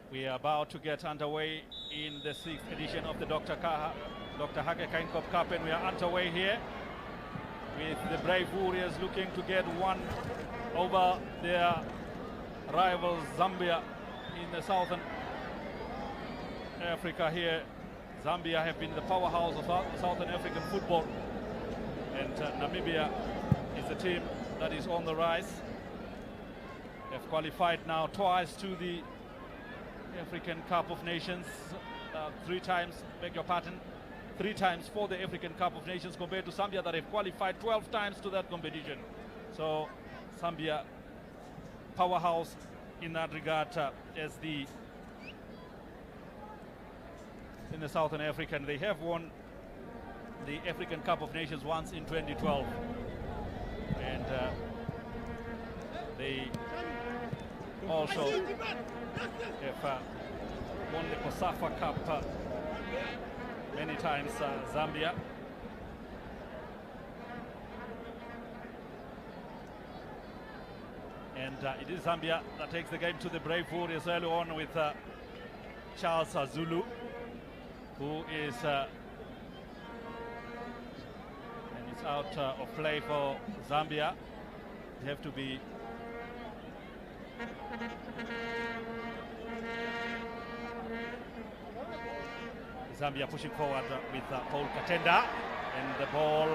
We are about to get underway in the 6th edition of the Dr. Hage Kainkop Cup, and we are underway here with the Brave Warriors looking to get one over their rivals Zambia in the southern Africa here. Zambia have been the powerhouse of Southern African football, and Namibia is the team that is on the rise. They've qualified now twice to the African Cup of Nations, 3 times, beg your pardon, 3 times for the African Cup of Nations, compared to Zambia that have qualified 12 times to that competition. So Zambia powerhouse in that regard as in the Southern African. They have won the African Cup of Nations once in 2012, and they also have won the COSAFA Cup many times, Zambia. And it is Zambia that takes the game to the Brave Warriors early on with Charles Zulu, who is and it's out of play for Zambia. They have to be Zambia pushing forward with Paul Katenda, and the ball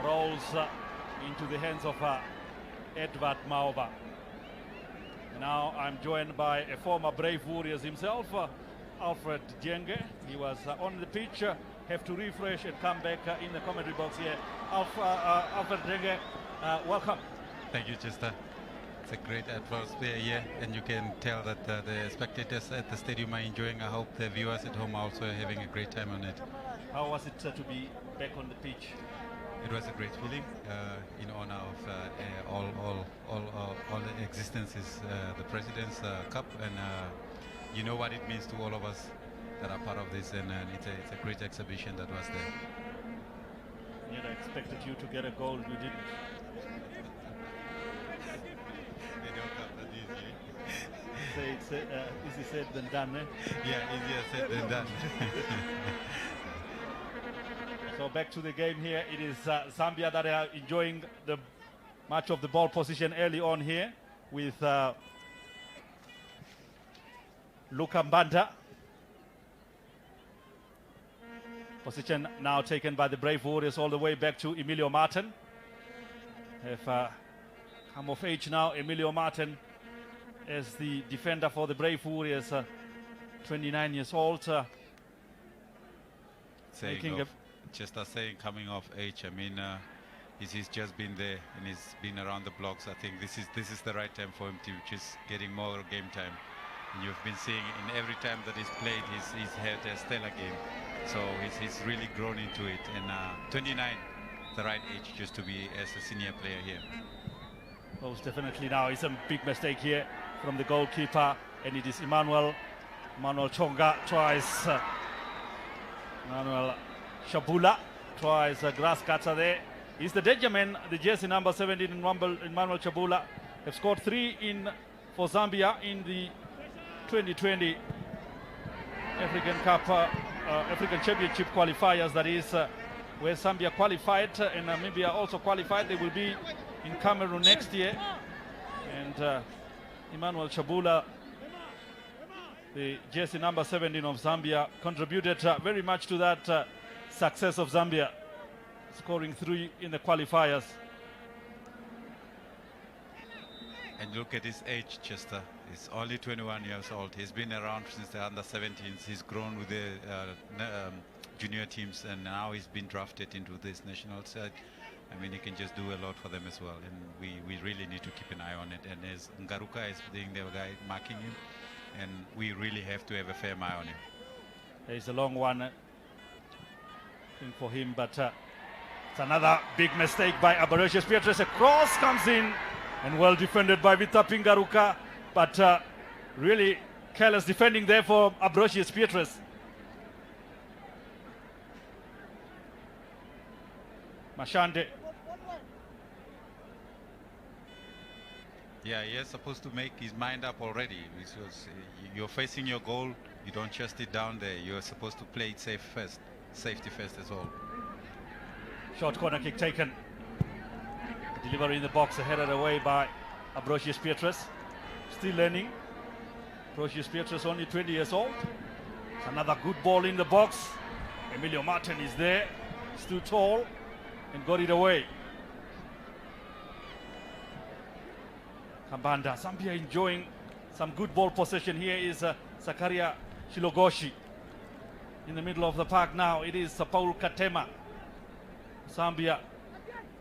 rolls into the hands of Edward Maoba. Now I'm joined by a former Brave Warriors himself, Alfred Jenge. He was on the pitch, have to refresh and come back in the commentary box here. Alfred Jenge, welcome. Thank you, Chester. It's a great atmosphere here, and you can tell that the spectators at the stadium are enjoying. I hope the viewers at home are also having a great time on it. How was it to be back on the pitch? It was a great feeling in honor of all the existences, the President's Cup, and you know what it means to all of us that are part of this, and it's a great exhibition that was there. Yet I expected you to get a goal, you didn't. They don't come that easy. It's easy said than done, eh? Yeah, easier said than done. So back to the game here. It is Zambia that are enjoying the much of the ball position early on here with Luka Mbanda. Position now taken by the Brave Warriors all the way back to Emilio Martin. Have come of age now, Emilio Martin, as the defender for the Brave Warriors, 29 years old. Just saying coming of age, I mean, he's just been there and he's been around the blocks. I think this is the right time for him to just getting more game time. And you've been seeing in every time that he's played, he's had a stellar game. So he's really grown into it. And 29, the right age just to be as a senior player here. Most definitely. Now it's a big mistake here from the goalkeeper, and it is Emmanuel Chonga tries. Emmanuel Shabula tries grass cutter there. He's the danger man, the jersey number 17 in Rumble. Emmanuel Shabula have scored 3 for Zambia in the 2020 African Cup, African Championship qualifiers. That is where Zambia qualified and Namibia also qualified. They will be in Cameroon next year. And Emmanuel Shabula, the jersey number 17 of Zambia, contributed very much to that success of Zambia, scoring 3 in the qualifiers. And look at his age, Chester. He's only 21 years old. He's been around since the under-17s. He's grown with the junior teams, and now he's been drafted into this national side. I mean, he can just do a lot for them as well, and we really need to keep an eye on it. And as Ngaruka is being the guy marking him, and we really have to have a firm eye on him. There's a long one for him, but it's another big mistake by Abarocious Pietres. A cross comes in, and well defended by Vita Pingaruka, but really careless defending there for Abarocious Pietres. Mashande Yeah, he is supposed to make his mind up already because you're facing your goal. You don't chest it down there. You're supposed to play it safe first, safety first as well. Short corner kick taken. Delivery in the box, headed away by Ambrosius Pietrus. Still learning. Ambrosius Pietrus only 20 years old. It's another good ball in the box. Emilio Martin is there. He's too tall and got it away. Kambanda, Zambia enjoying some good ball possession. Here is Zakaria Shilogoshi in the middle of the park now. It is Paul Katema. Zambia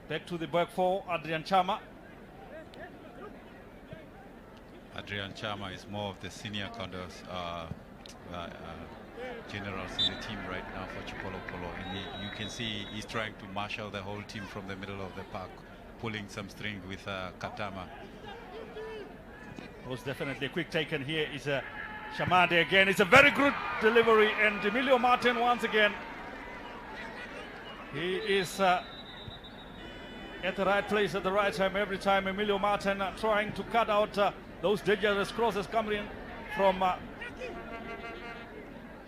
back to the back four. Adrian Chama. Adrian Chama is more of the senior kind of generals in the team right now for Chipolo Polo. And you can see he's trying to marshal the whole team from the middle of the park, pulling some string with Katama. Was definitely a quick taken. Here is Shamade again. It's a very good delivery, and Emilio Martin once again. He is at the right place at the right time every time. Emilio Martin trying to cut out those dangerous crosses coming in from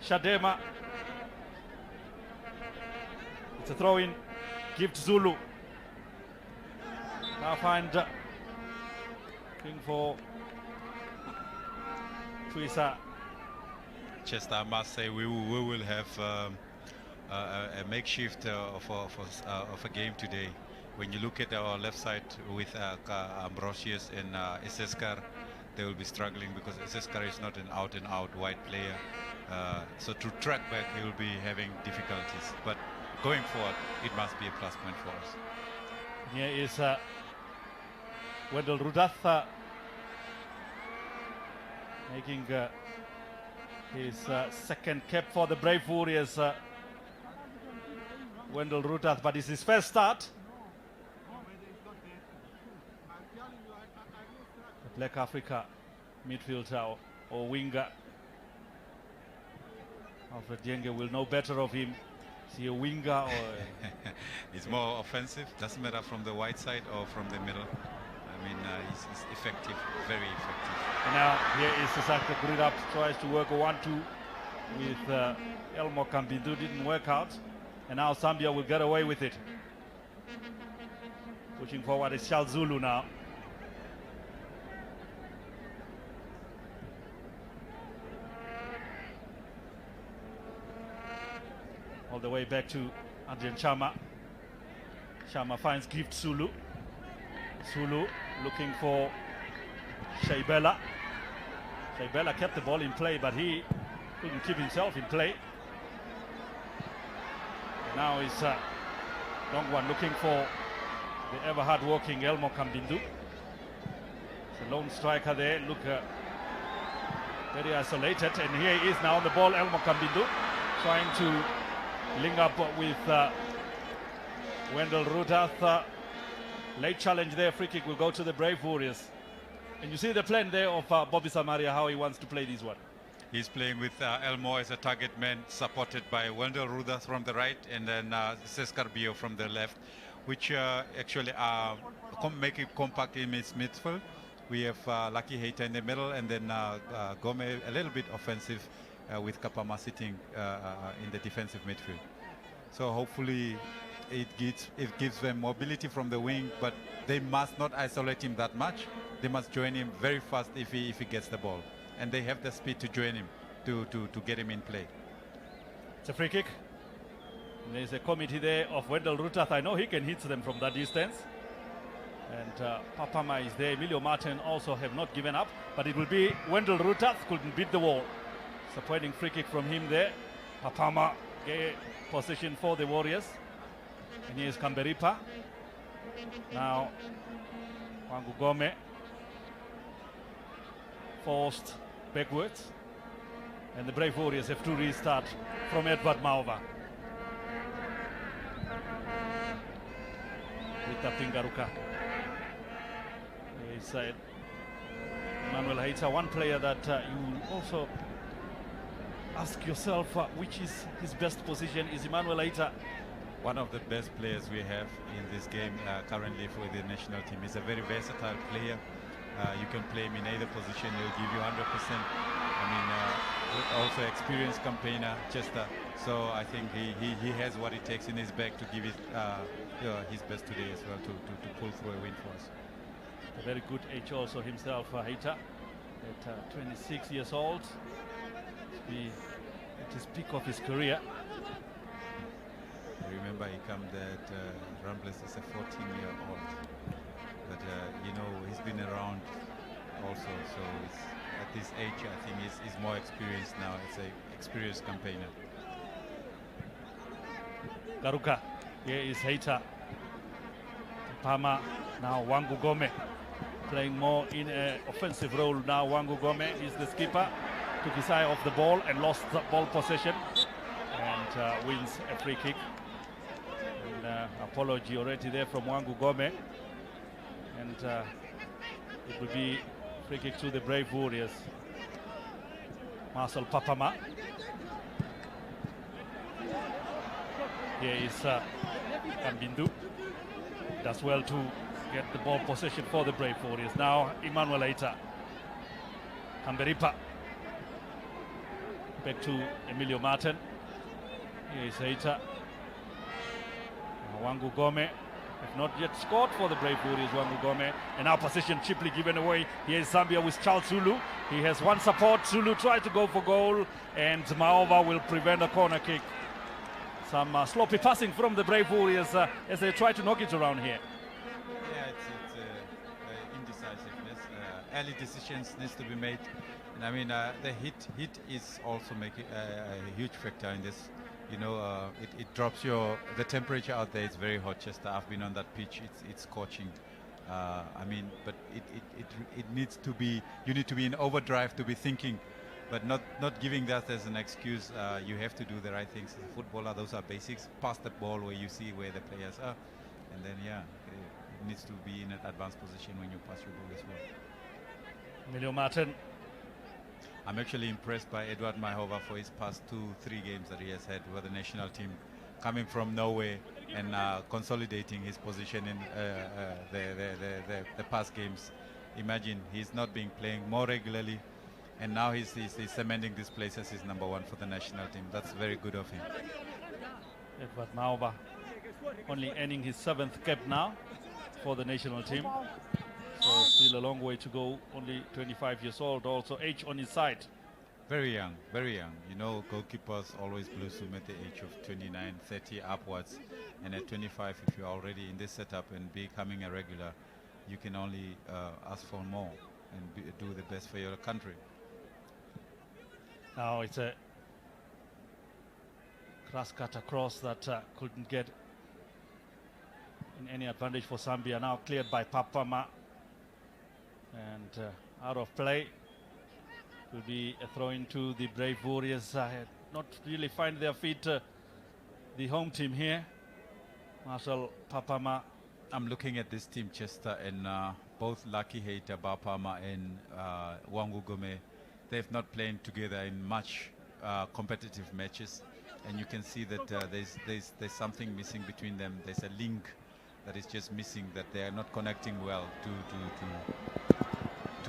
Shadema. It's a throw in. Gift Zulu. Now find looking for Twisa. Chester, I must say we will have a makeshift of a game today. When you look at our left side with Ambrosius and Iseskar, they will be struggling because Iseskar is not an out-and-out wide player. So to track back, he will be having difficulties. But going forward, it must be a plus point for us. Here is Wendell Rudath making his second cap for the Brave Warriors. Wendell Rudath, but it's his first start. The Black Africa midfielder or winger. Alfred Jenge will know better of him. Is he a winger or? He's more offensive. Doesn't matter from the wide side or from the middle. I mean, he's effective, very effective. And now here is Sasaka Gridap, tries to work a 1-2 with Elmo Kambindu, didn't work out. And now Zambia will get away with it. Pushing forward is Charles Zulu now. All the way back to Adrian Chama. Chama finds Gift Zulu. Zulu looking for Shaibela. Shaibela kept the ball in play, but he couldn't keep himself in play. And now is Dongwan looking for the ever hard-working Elmo Kambindu. It's a lone striker there. Look very isolated, and here he is now on the ball. Elmo Kambindu trying to link up with Wendell Rudath. Late challenge there. Free kick will go to the Brave Warriors. And you see the plan there of Bobby Samaria, how he wants to play this one. He's playing with Elmo as a target man, supported by Wendell Rudath from the right, and then Seskar Bio from the left, which actually make it compact in its midfield. We have Lucky Hater in the middle, and then Gome a little bit offensive with Kapama sitting in the defensive midfield. So hopefully it gives them mobility from the wing, but they must not isolate him that much. They must join him very fast if he gets the ball, and they have the speed to join him to get him in play. It's a free kick. There's a committee there of Wendell Rudath. I know he can hit them from that distance. And Papama is there. Emilio Martin also have not given up, but it will be Wendell Rudath couldn't beat the wall. Disappointing free kick from him there. Papama gave position for the Warriors. And here's Kamberipa. Now Wangu Gome forced backwards. And the Brave Warriors have to restart from Edward Maova. Rita Pingaruka. Inside. Manuel Haita, one player that you also ask yourself which is his best position. Is Emmanuel Haita one of the best players we have in this game currently for the national team? He's a very versatile player. You can play him in either position; he'll give you 100%. I mean, also experienced campaigner, Chester. So I think he has what it takes in his bag to give it his best today as well to pull through a win for us. A very good age also himself, Heita, at 26 years old. At his peak of his career. Remember, he came at Ramblers as a 14-year-old, but you know, he's been around also. So at this age, I think he's more experienced now. It's an experienced campaigner. Garuka, here is Heita. Pama, now Wangu Gome, playing more in an offensive role now. Wangu Gome is the skipper. Took his eye off the ball and lost the ball possession, and wins a free kick. And apology already there from Wangu Gome, and it will be free kick to the Brave Warriors. Marcel Papama. Here is Kambindu. Does well to get the ball possession for the Brave Warriors. Now Emmanuel Heita. Kamberipa. Back to Emilio Martin. Here is Heita. Wangu Gome have not yet scored for the Brave Warriors. Wangu Gome, and now possession cheaply given away. Here is Zambia with Charles Zulu. He has one support. Zulu tried to go for goal, and Maova will prevent a corner kick. Some sloppy passing from the Brave Warriors as they try to knock it around here. Yeah, it's indecisiveness. Early decisions needs to be made. And I mean, the heat is also making a huge factor in this. You know, it drops the temperature out there. It's very hot. Chester, I've been on that pitch. It's scorching. I mean, but it needs to be. You need to be in overdrive to be thinking, but not giving that as an excuse. You have to do the right things. As a footballer, those are basics. Pass the ball where you see where the players are, and then it needs to be in an advanced position when you pass your ball as well. Emilio Martin. I'm actually impressed by Edward Mahova for his past 2-3 games that he has had with the national team, coming from Norway and consolidating his position in the past games. Imagine he's not been playing more regularly, and now he's cementing this place as his #1 for the national team. That's very good of him. Edward Mahova only earning his 7th cap now for the national team. So still a long way to go, only 25 years old, also age on his side. Very young, very young. You know, goalkeepers always blossom at the age of 29, 30 upwards. And at 25, if you're already in this setup and becoming a regular, you can only ask for more and do the best for your country. Now it's a grass cut across that couldn't get in any advantage for Zambia. Now cleared by Papama. And out of play will be a throw into the Brave Warriors. Not really find their feet, the home team here. Marcel Papama. I'm looking at this team, Chester, and both Lucky Heita, Bapama, and Wangu Gome, they've not played together in much competitive matches, and you can see that there's something missing between them. There's a link that is just missing, that they are not connecting well to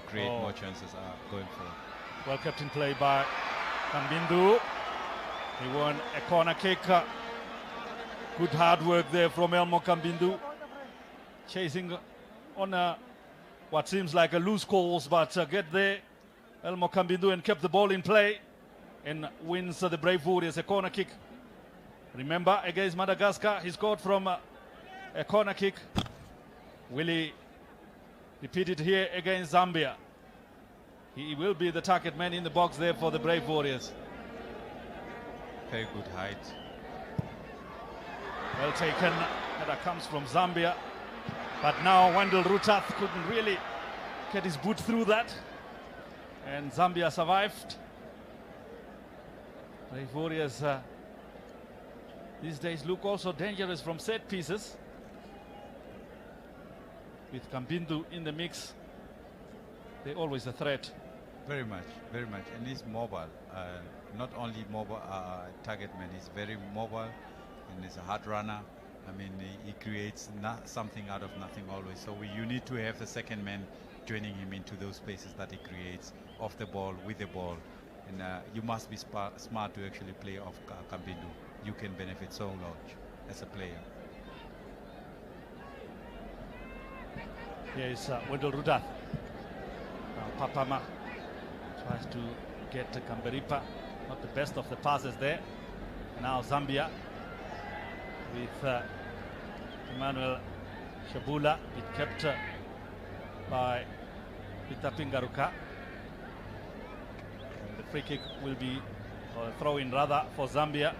create more chances going forward. Well kept in play by Kambindu. He won a corner kick. Good hard work there from Elmo Kambindu. Chasing on what seems like a loose course, but get there. Elmo Kambindu and kept the ball in play and wins the Brave Warriors a corner kick. Remember, against Madagascar, he scored from a corner kick. Willie repeated here against Zambia. He will be the target man in the box there for the Brave Warriors. Very good height. Well taken. That comes from Zambia. But now Wendell Rutath couldn't really get his boot through that. And Zambia survived. Brave Warriors these days look also dangerous from set pieces. With Kambindu in the mix, they're always a threat. Very much, very much. And he's mobile. Not only mobile target man, he's very mobile, and he's a hard runner. I mean, he creates something out of nothing always. So you need to have the second man joining him into those spaces that he creates off the ball, with the ball. And you must be smart to actually play off Kambindu. You can benefit so much as a player. Here is Wendell Rudath. Now Papama tries to get Kamberipa. Not the best of the passes there. Now Zambia with Emmanuel Shabula, it kept by Peter Pingaruka. And the free kick will be, or a throw in rather, for Zambia.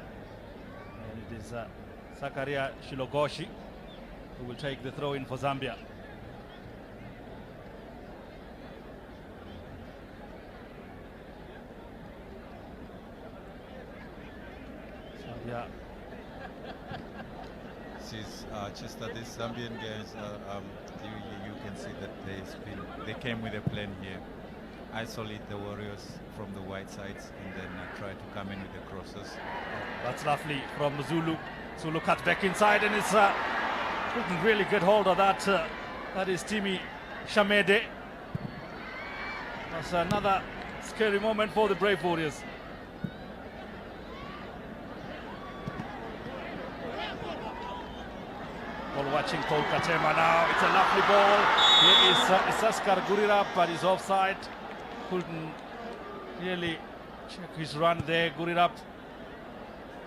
And it is Zakaria Shilogoshi who will take the throw in for Zambia. Zambia. Chester, these Zambian guys, you can see that they came with a plan here. Isolate the Warriors from the wide sides and then try to come in with the crosses. That's lovely from Zulu. Zulu cuts back inside and it's couldn't really get hold of that. That is Timi Shamede. That's another scary moment for the Brave Warriors. Ball watching Paul Katema now. It's a lovely ball. Here is Isaskar Gurirap, but he's offside. Couldn't really check his run there. Gurirap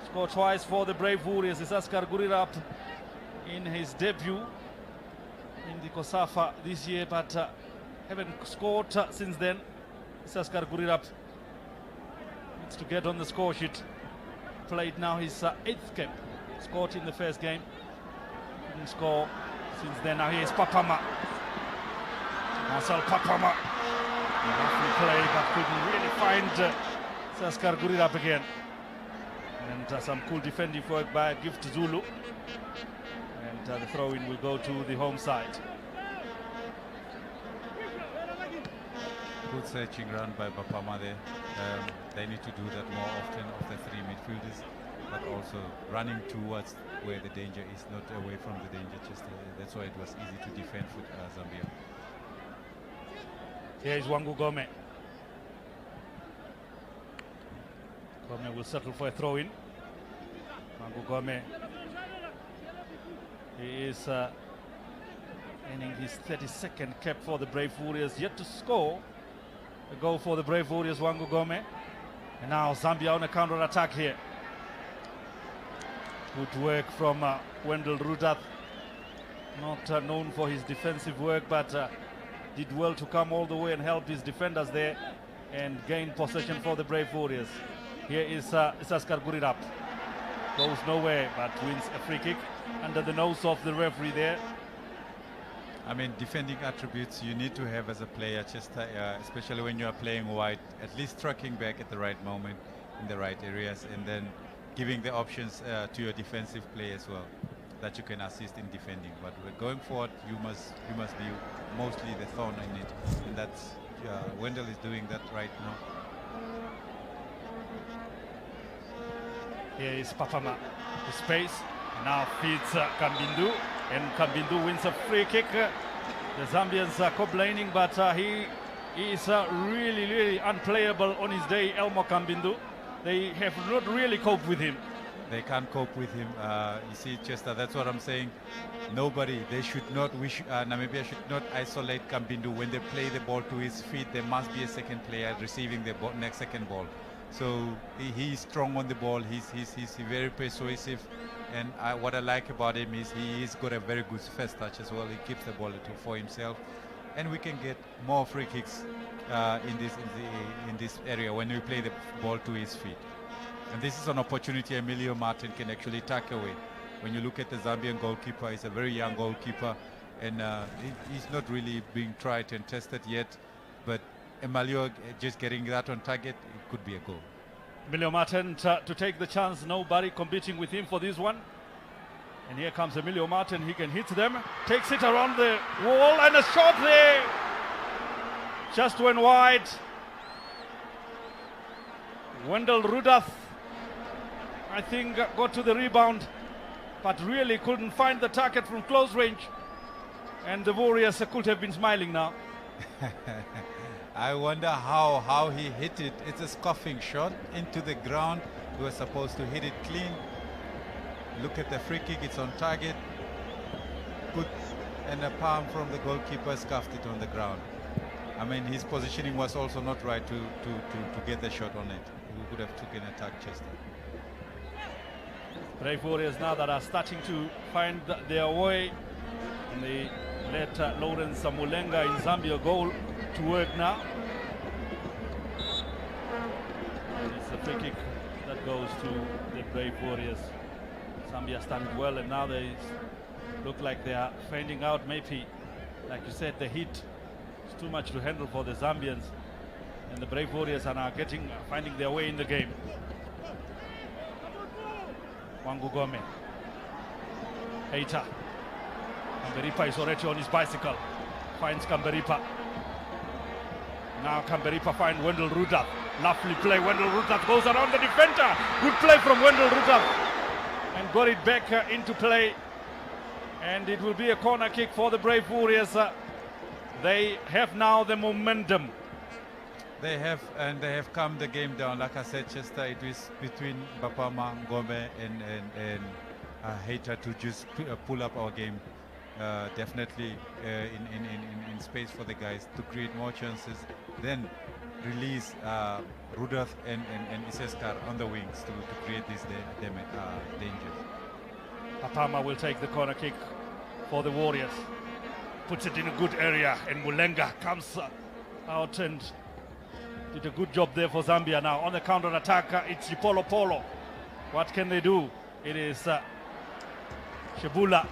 scored twice for the Brave Warriors. Isaskar Gurirap in his debut in the Kosafa this year, but haven't scored since then. Isaskar Gurirap needs to get on the score sheet. Played now his 8th game. Scored in the first game. Didn't score since then. Now here's Papama. Marcel Papama. Lovely play, but couldn't really find Isaskar Gurirap again. And some cool defending work by Gift Zulu. And the throw-in will go to the home side. Good searching run by Papama there. They need to do that more often of the three midfielders, but also running towards where the danger is, not away from the danger. Just that's why it was easy to defend for Zambia. Here is Wangu Gome. Gome will settle for a throw-in. Wangu Gome, he is earning his 32nd cap for the Brave Warriors, yet to score a goal for the Brave Warriors, Wangu Gome. And now Zambia on a counter-attack here. Good work from Wendell Rudath, not known for his defensive work, but did well to come all the way and help his defenders there and gain possession for the Brave Warriors. Here is Isaskar Gurirap. Goes nowhere, but wins a free kick under the nose of the referee there. I mean, defending attributes you need to have as a player, Chester, especially when you are playing wide, at least tracking back at the right moment in the right areas, and then giving the options to your defensive play as well, that you can assist in defending. But going forward, you must be mostly the thorn in it, and that's Wendell is doing that right now. Here is Papama, the space, now feeds Kambindu, and Kambindu wins a free kick. The Zambians are complaining, but he is really unplayable on his day, Elmo Kambindu. They have not really coped with him. They can't cope with him. You see, Chester, that's what I'm saying. Namibia should not isolate Kambindu. When they play the ball to his feet, there must be a second player receiving the next second ball. So he's strong on the ball. He's very persuasive, and what I like about him is he's got a very good first touch as well. He keeps the ball for himself, and we can get more free kicks in this area when we play the ball to his feet. And this is an opportunity Emilio Martin can actually tuck away. When you look at the Zambian goalkeeper, he's a very young goalkeeper, and he's not really being tried and tested yet, but Emilio just getting that on target, it could be a goal. Emilio Martin to take the chance, nobody competing with him for this one. And here comes Emilio Martin, he can hit them, takes it around the wall, and a shot there. Just went wide. Wendell Rudath, I think, got to the rebound but really couldn't find the target from close range. And the Warriors could have been smiling now. I wonder how he hit it. It's a scoffing shot into the ground. He was supposed to hit it clean. Look at the free kick, it's on target. Good, and a palm from the goalkeeper scuffed it on the ground. I mean, his positioning was also not right to get the shot on it. He could have taken an attack, Chester. Brave Warriors now that are starting to find their way. And they let Lawrence Mulenga in Zambia goal to work now. And it's a free kick that goes to the Brave Warriors. Zambia started well, and now they look like they are finding out. Maybe, like you said, the heat is too much to handle for the Zambians, and the Brave Warriors are now finding their way in the game. Wangu Gome, Heita, Kamberipa is already on his bicycle, finds Kamberipa. Now Kamberipa finds Wendell Rudolph. Lovely play, Wendell Rudolph goes around the defender. Good play from Wendell Rudolph. And got it back into play, and it will be a corner kick for the Brave Warriors. They have now the momentum. They have, and they have calmed the game down. Like I said, Chester, it was between Bapama, Ngome, and Heita to just pull up our game. Definitely in space for the guys to create more chances. Then release Rudolph and Iseskar on the wings to create these dangers. Papama will take the corner kick for the Warriors. Puts it in a good area, and Mulenga comes out and did a good job there for Zambia. Now on the counter attack, it's Polo Polo. What can they do? It is Shebula,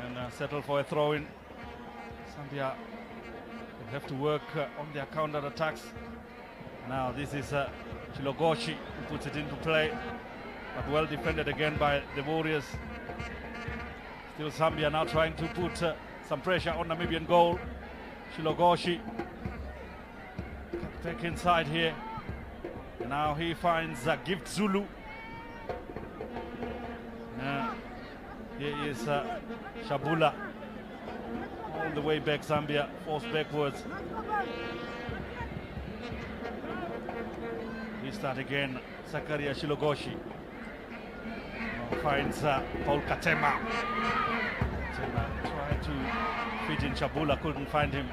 and settle for a throw-in. Zambia will have to work on their counter attacks. Now this is Chilogoshi who puts it into play, but well defended again by the Warriors. Still Zambia now trying to put some pressure on Namibian goal. Chilogoshi back inside here. Now he finds Gift Zulu. Here is Shabula. All the way back, Zambia forced backwards. Restart again, Zakaria Shilogoshi. Now finds Paul Katema. Katema tried to fit in Shabula, couldn't find him.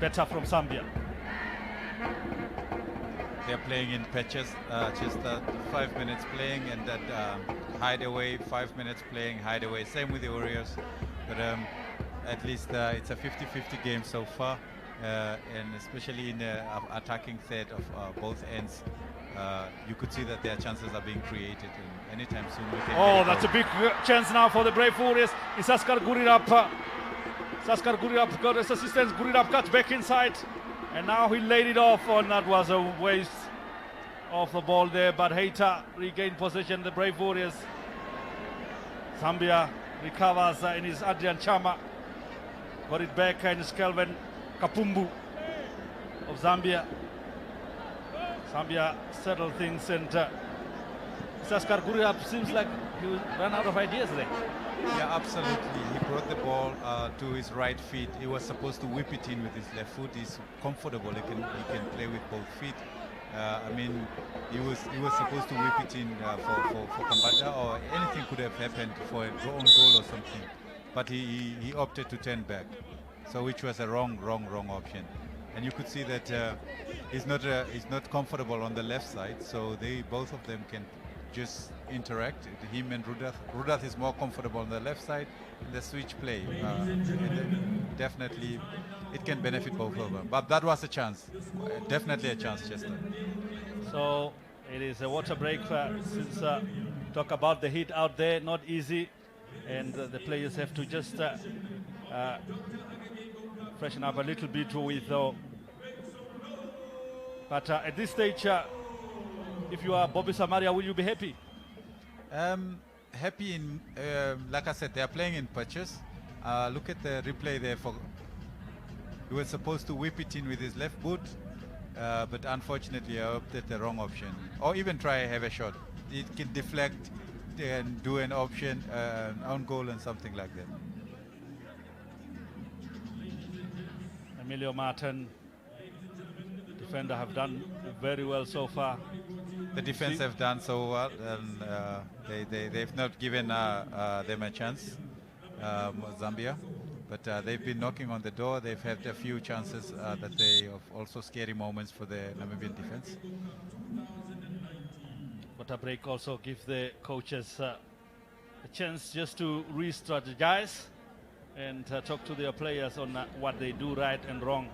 Better from Zambia. They're playing in patches, just 5 minutes playing, and that hideaway, 5 minutes playing, hideaway. Same with the Warriors, but at least it's a 50-50 game so far, and especially in the attacking third of both ends, you could see that their chances are being created, and anytime soon we can. Oh, that's a big chance now for the Brave Warriors. It's Saskar Gurirap. Saskar Gurirap got his assistance. Gurirap cut back inside. And now he laid it off, and that was a waste of the ball there. But Heita regained possession, the Brave Warriors. Zambia recovers in his Adrian Chama. Got it back, and it's Kelvin Kapumbu of Zambia. Zambia settled things, and Saskar Guriap seems like he ran out of ideas there. Yeah, absolutely. He brought the ball to his right feet. He was supposed to whip it in with his left foot. He's comfortable. He can play with both feet. I mean, he was supposed to whip it in for Kambata, or anything could have happened for a own goal or something. But he opted to turn back, so which was a wrong option. And you could see that he's not comfortable on the left side. So both of them can just interact, him and Rudolph. Rudolph is more comfortable on the left side in the switch play. And definitely it can benefit both of them. But that was a chance, definitely a chance, Chester. So it is a water break since talk about the heat out there, not easy. And the players have to just freshen up a little bit with but at this stage, if you are Bobby Samaria, will you be happy? Happy in, like I said, they are playing in patches. Look at the replay there. He was supposed to whip it in with his left boot, but unfortunately I opted the wrong option. Or even try have a shot. It can deflect. and do an option, on goal and something like that. Emilio Martin, defender, have done very well so far. The defense have done so well, and they've not given them a chance, Zambia. But they've been knocking on the door. They've had a few chances that they have also scary moments for the Namibian defense. But a break also gives the coaches a chance just to re-strategize and talk to their players on what they do right and wrong.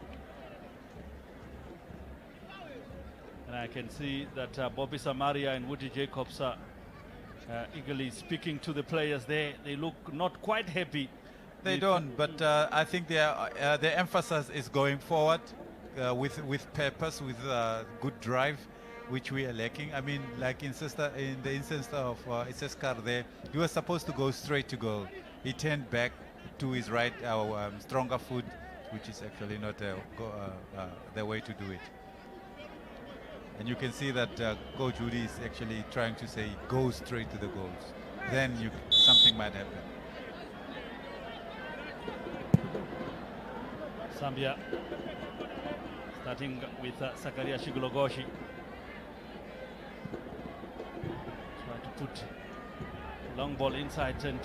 And I can see that Bobby Samaria and Woody Jacobs are eagerly speaking to the players there. They look not quite happy. They don't, but I think their emphasis is going forward with purpose, with good drive, which we are lacking. I mean, like in the instance of Iseskar there, he was supposed to go straight to goal. He turned back to his right, stronger foot, which is actually not the way to do it. And you can see that Coach Woody is actually trying to say, go straight to the goals. Then something might happen. Zambia starting with Sakaria Shigulogoshi. Try to put long ball inside, and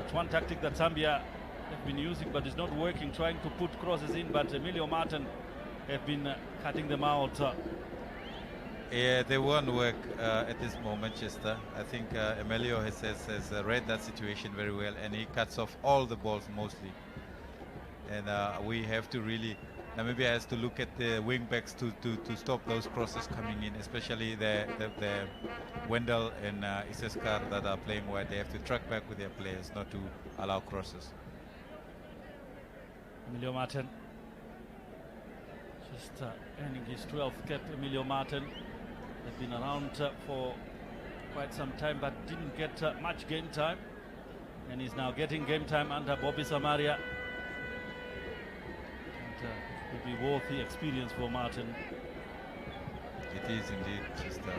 it's one tactic that Zambia have been using but is not working, trying to put crosses in, but Emilio Martin have been cutting them out. Yeah, they won't work at this moment, Chester. I think Emilio has read that situation very well, and he cuts off all the balls mostly. And we have to really, Namibia has to look at the wing backs to stop those crosses coming in, especially the Wendell and Iseskar that are playing wide. They have to track back with their players, not to allow crosses. Emilio Martin just earning his 12th cap. Emilio Martin has been around for quite some time but didn't get much game time, and he's now getting game time under Bobby Samaria. It will be worth the experience for Martin. It is indeed, Chester.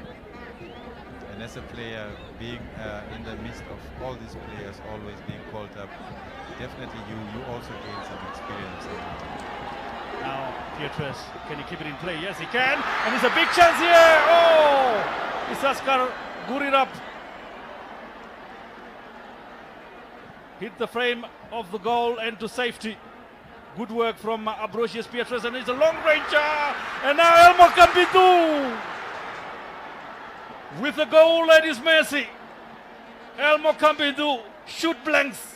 And as a player, being in the midst of all these players always being called up, definitely you also gain some experience. Now Pietres, can he keep it in play? Yes, he can, and it's a big chance here. Oh, Isaskar Gurirap hit the frame of the goal and to safety. Good work from Ambrosius Pietres, and it's a long ranger, and now Elmo Campitu with a goal at his mercy. Elmo Campitu shoot blanks.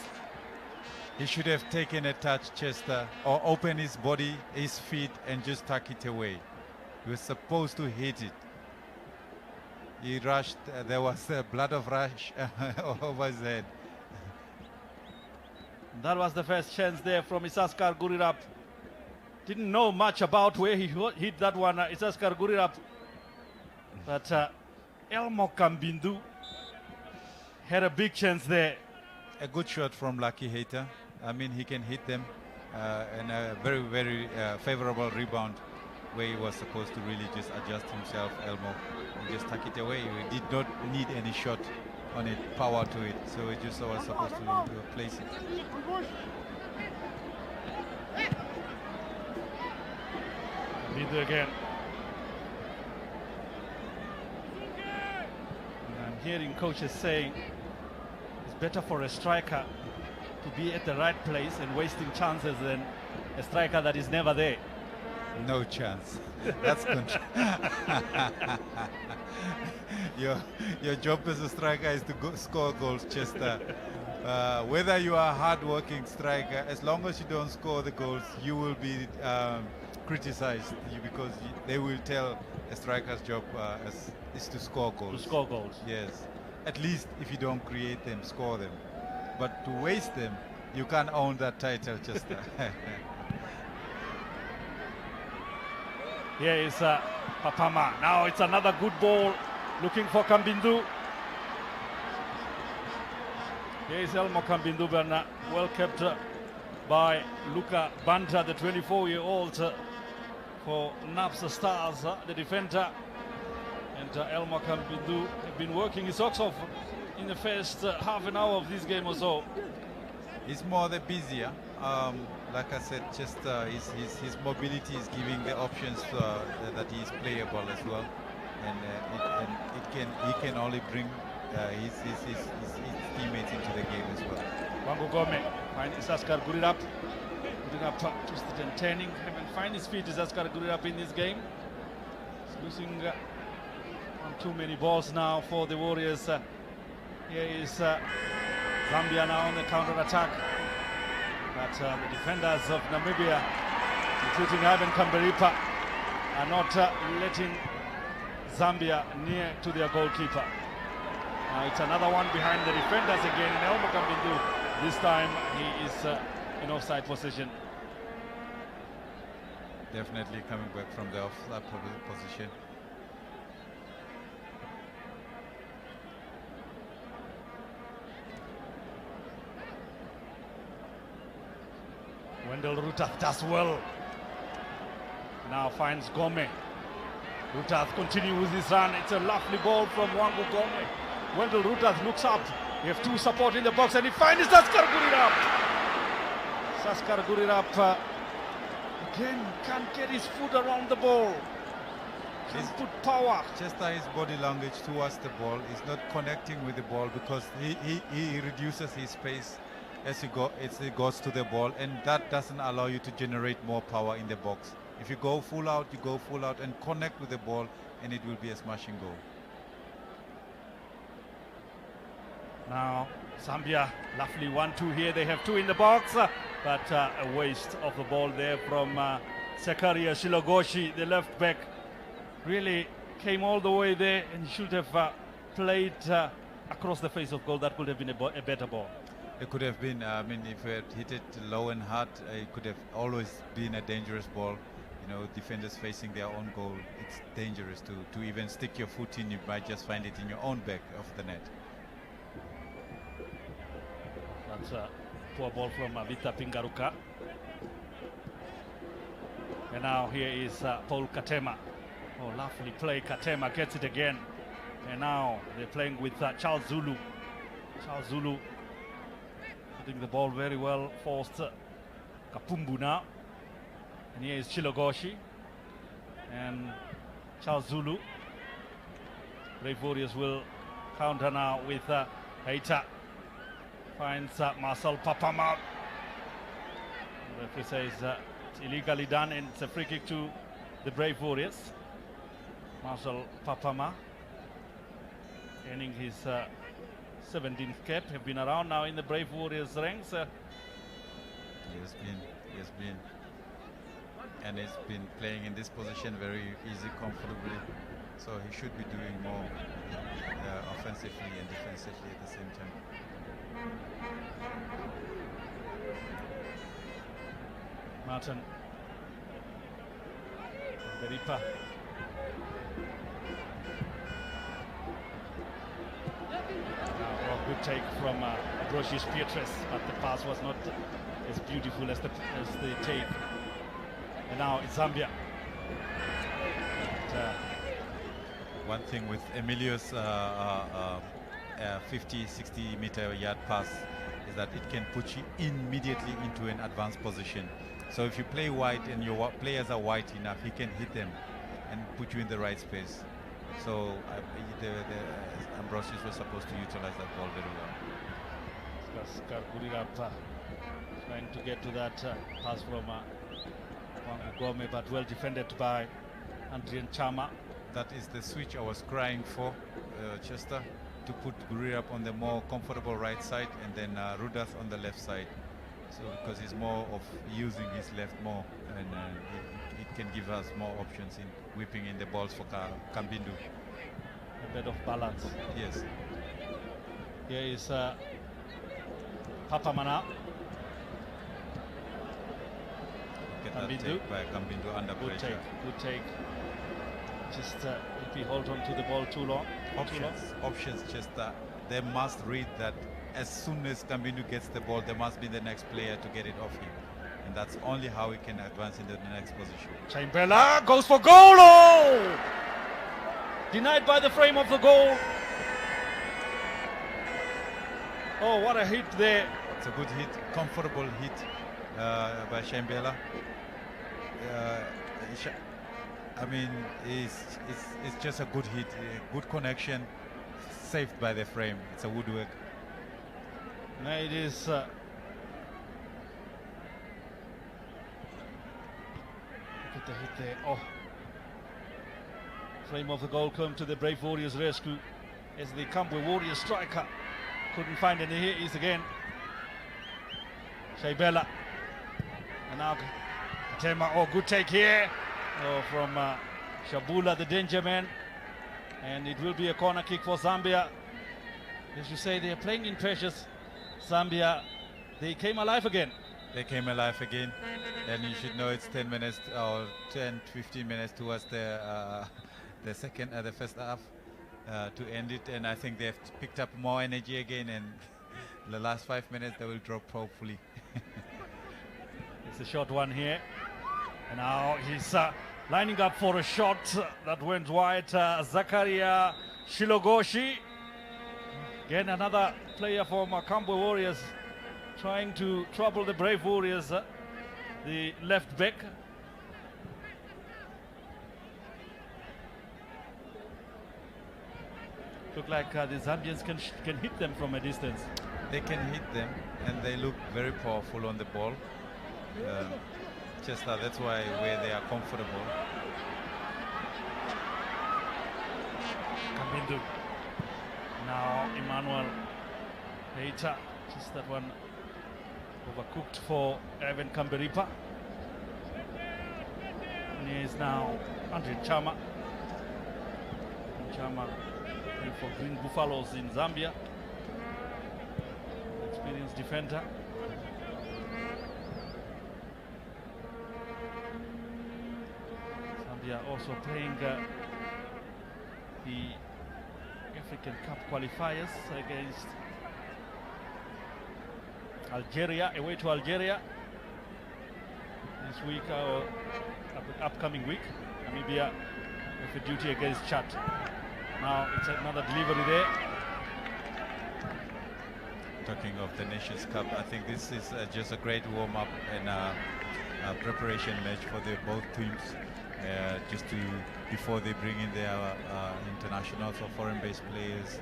He should have taken a touch, Chester, or open his body, his feet, and just tuck it away. He was supposed to hit it. He rushed. There was a blood of rush over his head. That was the first chance there from Isaskar Gurirap. Didn't know much about where he hit that one, Isaskar Gurirap. But Elmo Kambindu had a big chance there. A good shot from Lucky Hater. I mean, he can hit them, and a very, very favorable rebound where he was supposed to really just adjust himself, Elmo, and just tuck it away. He did not need any shot on it, power to it, so he just was supposed to place it. Bindu again. And I'm hearing coaches saying it's better for a striker to be at the right place and wasting chances than a striker that is never there. No chance. That's good. Your job as a striker is to score goals, Chester. Whether you are a hard-working striker, as long as you don't score the goals, you will be criticized because they will tell a striker's job is to score goals. To score goals. Yes. At least if you don't create them, score them. But to waste them, you can't own that title, Chester. Here is Papama. Now it's another good ball looking for Kambindu. Here is Elmo Kambindu, but well kept by Luca Banta, the 24-year-old for Napsa Stars, the defender. And Elmo Kambindu have been working his socks off in the first half an hour of this game or so? He's more the busier. Like I said, just his mobility is giving the options that he is playable as well, and he can only bring his teammates into the game as well. Wangu Gome finds Askar Gurirap. Gurirap twisted and turning. Haven't find his feet is Askar Gurirap in this game. He's losing on too many balls now for the Warriors. Here is Zambia now on the counter attack. But the defenders of Namibia, including Ivan Kamberipa, are not letting Zambia near to their goalkeeper. It's another one behind the defenders again. Elmo Kambindu. This time he is in offside position. Definitely coming back from the offside position. Wendell Rutath does well. Now finds Gome. Rutath continues with his run. It's a lovely ball from Wangu Gome. Wendell Rutath looks up. We have two support in the box and he finds Saskar Gurirap. Saskar Gurirap again can't get his foot around the ball. Can't put power. Chester, his body language towards the ball is not connecting with the ball because he reduces his pace as he goes to the ball, and that doesn't allow you to generate more power in the box. If you go full out, you go full out and connect with the ball, and it will be a smashing goal. Now Zambia, lovely 1-2 here. They have two in the box, but a waste of the ball there from Zakaria Shilogoshi, the left back. Really came all the way there and should have played across the face of goal. That could have been a better ball. It could have been, I mean, if we had hit it low and hard, it could have always been a dangerous ball. You know, defenders facing their own goal, it's dangerous to even stick your foot in. You might just find it in your own back of the net. That's a poor ball from Vita Pingaruka. And now here is Paul Katema. Oh, lovely play. Katema gets it again. And now they're playing with Charles Zulu. Charles Zulu putting the ball very well, forced Kapumbu now. And here is Chilogoshi and Charles Zulu. Brave Warriors will counter now with Heita. Finds Marcel Papama. The referee says it's illegally done and it's a free kick to the Brave Warriors. Marcel Papama earning his 17th cap, have been around now in the Brave Warriors ranks. He has been, and he's been playing in this position very easy, comfortably. So he should be doing more offensively and defensively at the same time. Martin Beripa. Good take from Ambrosius Pietres, but the pass was not as beautiful as the take. And now it's Zambia. One thing with Emilio's 50-60 meter yard pass is that it can put you immediately into an advanced position. So if you play wide and your players are wide enough, he can hit them and put you in the right space. So Ambrosius was supposed to utilize that ball very well. Saskar Gurirap trying to get to that pass from Wangu Gome, but well defended by Adrian Chama. That is the switch I was crying for, Chester, to put Gurirap on the more comfortable right side and then Rudath on the left side. So because he's more of using his left more, and it can give us more options in whipping in the balls for Kambindu. A bit of balance. Yes. Here is Papamana. Get that take by Kambindu under pressure. Good take. Just if we hold on to the ball too long. Options, just they must read that as soon as Kambindu gets the ball, there must be the next player to get it off him. And that's only how we can advance into the next position. Chaimbela goes for goal! Oh! Denied by the frame of the goal. Oh, what a hit there. It's a good hit, comfortable hit by Shambela. I mean, it's just a good hit, a good connection, saved by the frame. It's a woodwork. No, it is. Look at the hit there. Oh. Frame of the goal come to the Brave Warriors rescue as the Kambwe Warriors striker couldn't find any hits again. Shaibela. And now Katema. Oh, good take here. Oh, from Shabula, the danger man. And it will be a corner kick for Zambia. As you say, they are playing in pressures. Zambia, they came alive again. They came alive again. And you should know it's 10 minutes or 10, 15 minutes towards the first half to end it. And I think they've picked up more energy again. And the last 5 minutes they will drop hopefully. It's a short one here. And now he's lining up for a shot that went wide. Zakaria Shilogoshi. Again, another player from Kambwe Warriors trying to trouble the Brave Warriors, the left back. Look like the Zambians can hit them from a distance. They can hit them, and they look very powerful on the ball. Chester, that's why where they are comfortable. Kabindu. Now Emmanuel Heita, just that one overcooked for Evan Kamberipa. And he is now Andre Chama. Chama playing for Green Buffaloes in Zambia. Experienced defender. Zambia also playing the African Cup qualifiers against Algeria, away to Algeria this week or upcoming week. Namibia with a duty against Chad. Now it's another delivery there. Talking of the Nations Cup, I think this is just a great warm-up and a preparation match for the both teams. Just before they bring in their internationals or foreign-based players,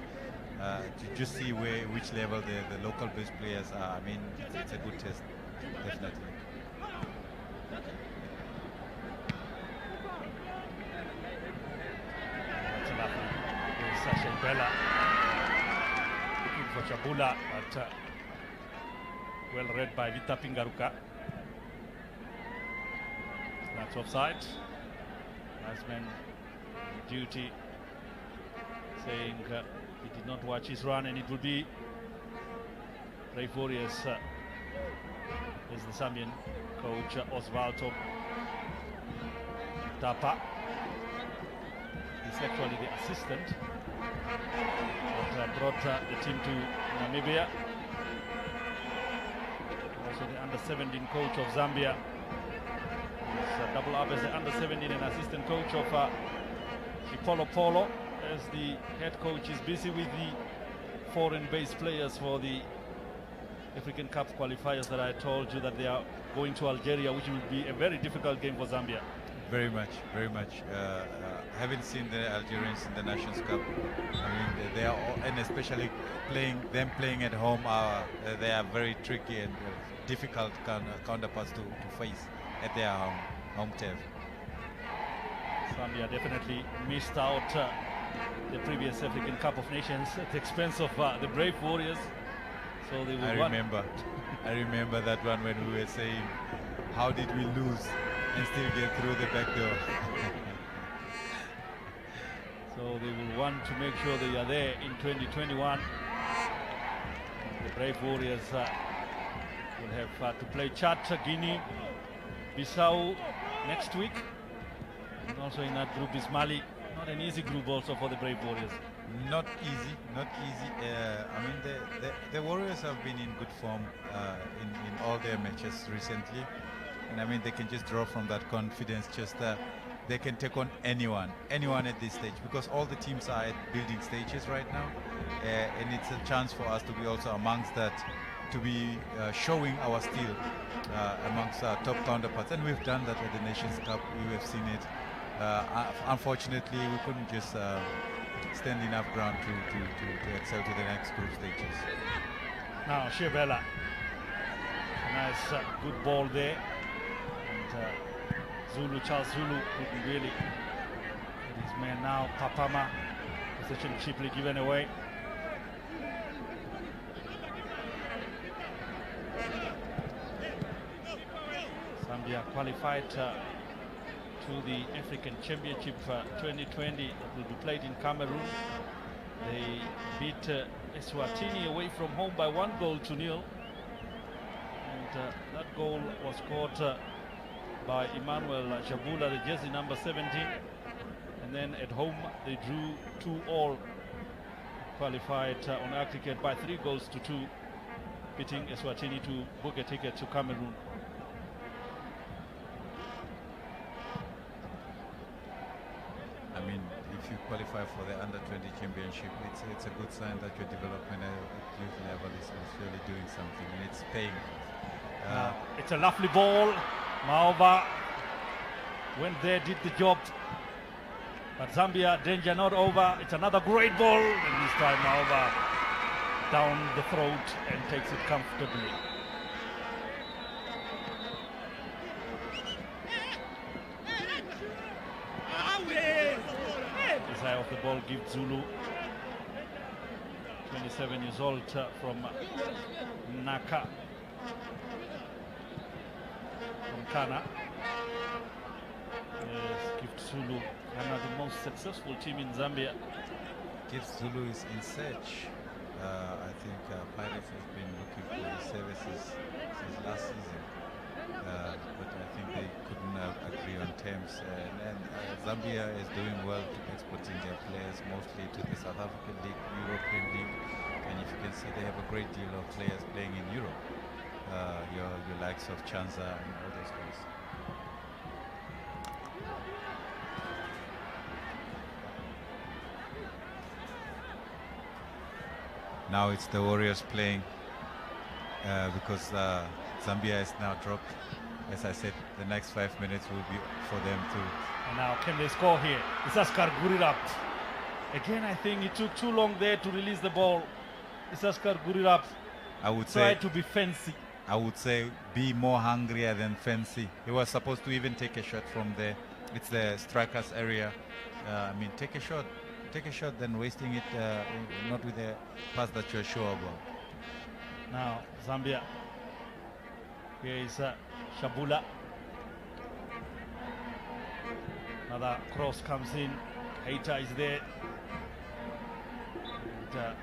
to just see which level the local-based players are. I mean, it's a good test, definitely. That's enough. Sasha Bella looking for Chabula, but well read by Vita Pingaruka. That's offside. Last man duty saying he did not watch his run, and it will be Brave Warriors as the Zambian coach Osvaldo Tapa. He's actually the assistant that brought the team to Namibia. Also the under-17 coach of Zambia. He's double up as the under-17 and assistant coach of Chipolo Polo, as the head coach is busy with the foreign-based players for the African Cup qualifiers that I told you that they are going to Algeria, which will be a very difficult game for Zambia. Very much, very much. Having seen the Algerians in the Nations Cup, I mean, they are, and especially playing at home, they are very tricky and difficult counterparts to face at their home turf. Zambia definitely missed out the previous African Cup of Nations at the expense of the Brave Warriors. So they will I remember that one when we were saying, how did we lose and still get through the back door? So they will want to make sure they are there in 2021. The Brave Warriors will have to play Chad, Guinea, Bissau next week. And also in that group is Mali. Not an easy group also for the Brave Warriors. Not easy, not easy. I mean, the Warriors have been in good form in all their matches recently. And I mean, they can just draw from that confidence. Just they can take on anyone at this stage, because all the teams are at building stages right now, and it's a chance for us to be also amongst that, to be showing our skill amongst our top counterparts, and we've done that at the Nations Cup. You have seen it. Unfortunately, we couldn't just stand enough ground to excel to the next group stages. Now Shebela, nice good ball there, and Charles Zulu couldn't really get his man now. Papama, possession cheaply given away. Zambia qualified to the African Championship 2020 that will be played in Cameroon. They beat Eswatini away from home by 1-0, and that goal was scored by Emmanuel Jabula, the jersey number 17, and then at home they drew 2-2, qualified on aggregate by 3-2, beating Eswatini to book a ticket to Cameroon. I mean, if you qualify for the under-20 championship, it's a good sign that your development at youth level is really doing something, and it's paying off. It's a lovely ball. Maova went there, did the job, but Zambia, danger not over. It's another great ball, and this time Maova down the throat and takes it comfortably. The eye of the ball gives Zulu, 27 years old, from Naka, from Kana. Yes, Gift Zulu, one of the most successful team in Zambia. Gift Zulu is in search. I think Pirates have been looking for his services since last season, but I think they couldn't agree on terms. And Zambia is doing well to exporting their players mostly to the South African League, European League, and if you can see, they have a great deal of players playing in Europe. Your likes of Chanza and all those guys. Now it's the Warriors playing because Zambia is now dropped. As I said, the next 5 minutes will be for them too. And now can they score here? Isaskar Gurirap. Again, I think it took too long there to release the ball. Isaskar Gurirap tried to be fancy. I would say be more hungrier than fancy. He was supposed to even take a shot from there. It's the strikers area. I mean, take a shot, then wasting it not with a pass that you're sure about. Now Zambia, here is Shabula. Another cross comes in. Hater is there, and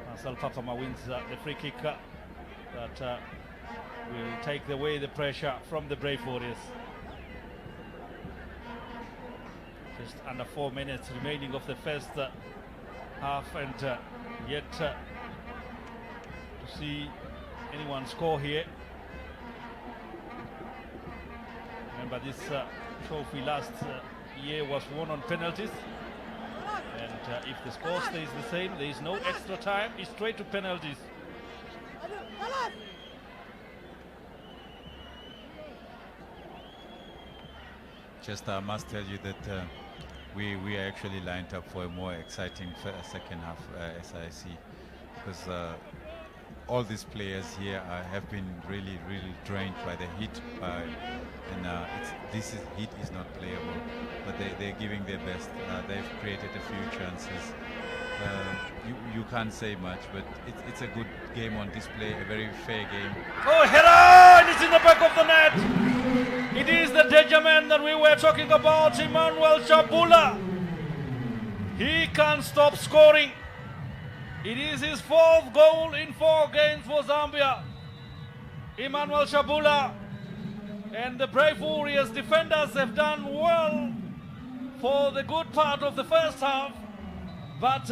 Marcel Papama wins the free kick that will take away the pressure from the Brave Warriors. Just under 4 minutes remaining of the first half, and yet to see anyone score here. Remember, this trophy last year was won on penalties, and if the score stays the same, there is no extra time, it's straight to penalties. Just I must tell you that we are actually lined up for a more exciting second half, as I see, because all these players here have been really drained by the heat, and this heat is not playable, but they're giving their best. They've created a few chances. You can't say much, but it's a good game on display, a very fair game. Oh, header! And it's in the back of the net. It is the danger man that we were talking about, Emmanuel Jabula. He can't stop scoring. It is his 4th goal in 4 games for Zambia. Emmanuel Jabula, and the Brave Warriors defenders have done well for the good part of the first half, but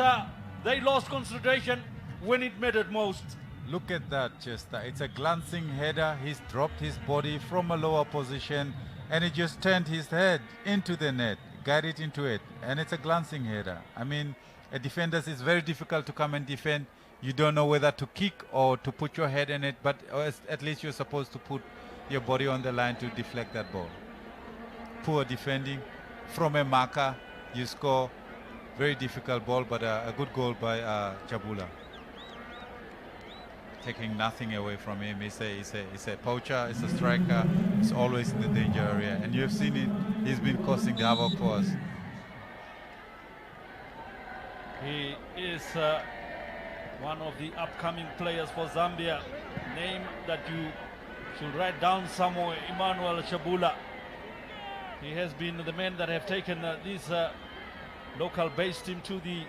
they lost concentration when it mattered most. Look at that, Chester. It's a glancing header. He's dropped his body from a lower position, and he just turned his head into the net, got it into it, and it's a glancing header. I mean, a defender is very difficult to come and defend. You don't know whether to kick or to put your head in it, but at least you're supposed to put your body on the line to deflect that ball. Poor defending from a marker, you score. Very difficult ball, but a good goal by Jabula. Taking nothing away from him. He's a poacher, he's a striker, he's always in the danger area. And you've seen it, he's been causing the havoc for us. He is one of the upcoming players for Zambia. Name that you should write down somewhere, Emmanuel Jabula. He has been the man that have taken this local base team to the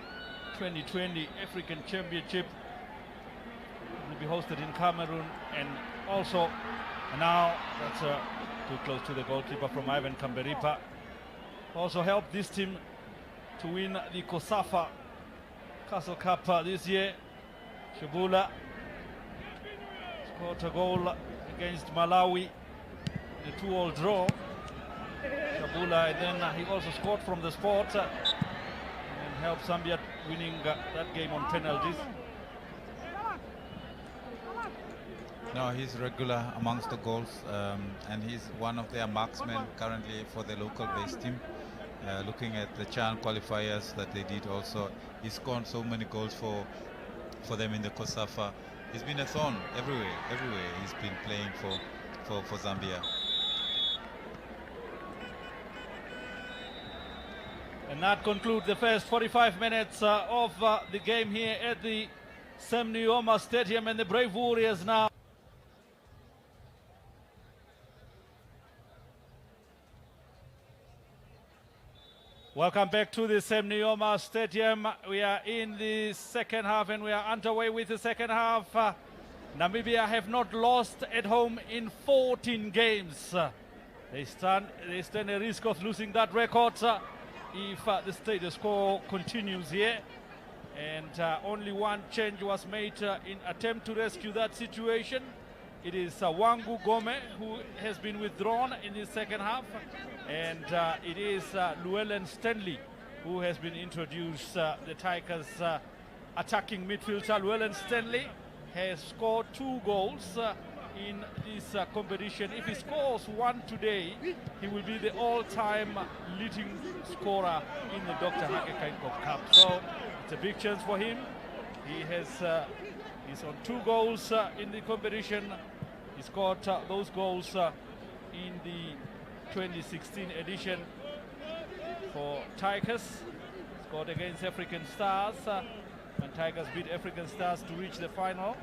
2020 African Championship. It will be hosted in Cameroon, and also now that's too close to the goalkeeper from Ivan Kamberipa. Also helped this team to win the COSAFA Castle Cup this year. Jabula scored a goal against Malawi in a 2-all draw. Jabula, and then he also scored from the spot and helped Zambia winning that game on penalties. No, he's regular amongst the goals, and he's one of their marksmen currently for the local base team. Looking at the CHAN qualifiers that they did also, he's scored so many goals for them in the COSAFA. He's been a thorn everywhere he's been playing for Zambia. And that concludes the first 45 minutes of the game here at the Sam Nujoma Stadium, and the Brave Warriors now. Welcome back to the Sam Nujoma Stadium. We are in the second half, and we are underway with the second half. Namibia have not lost at home in 14 games. They stand a risk of losing that record if the status quo continues here. And only one change was made in attempt to rescue that situation. It is Wangu Gome who has been withdrawn in the second half, and it is Llewellyn Stanley who has been introduced. The Tigers attacking midfielder Llewellyn Stanley has scored 2 goals in this competition. If he scores 1 today, he will be the all-time leading scorer in the Dr. Hake Geingob Cup. So it's a big chance for him. He has he's on 2 goals in the competition. He scored those goals in the 2016 edition for Tigers. Scored against African Stars when Tigers beat African Stars to reach the final.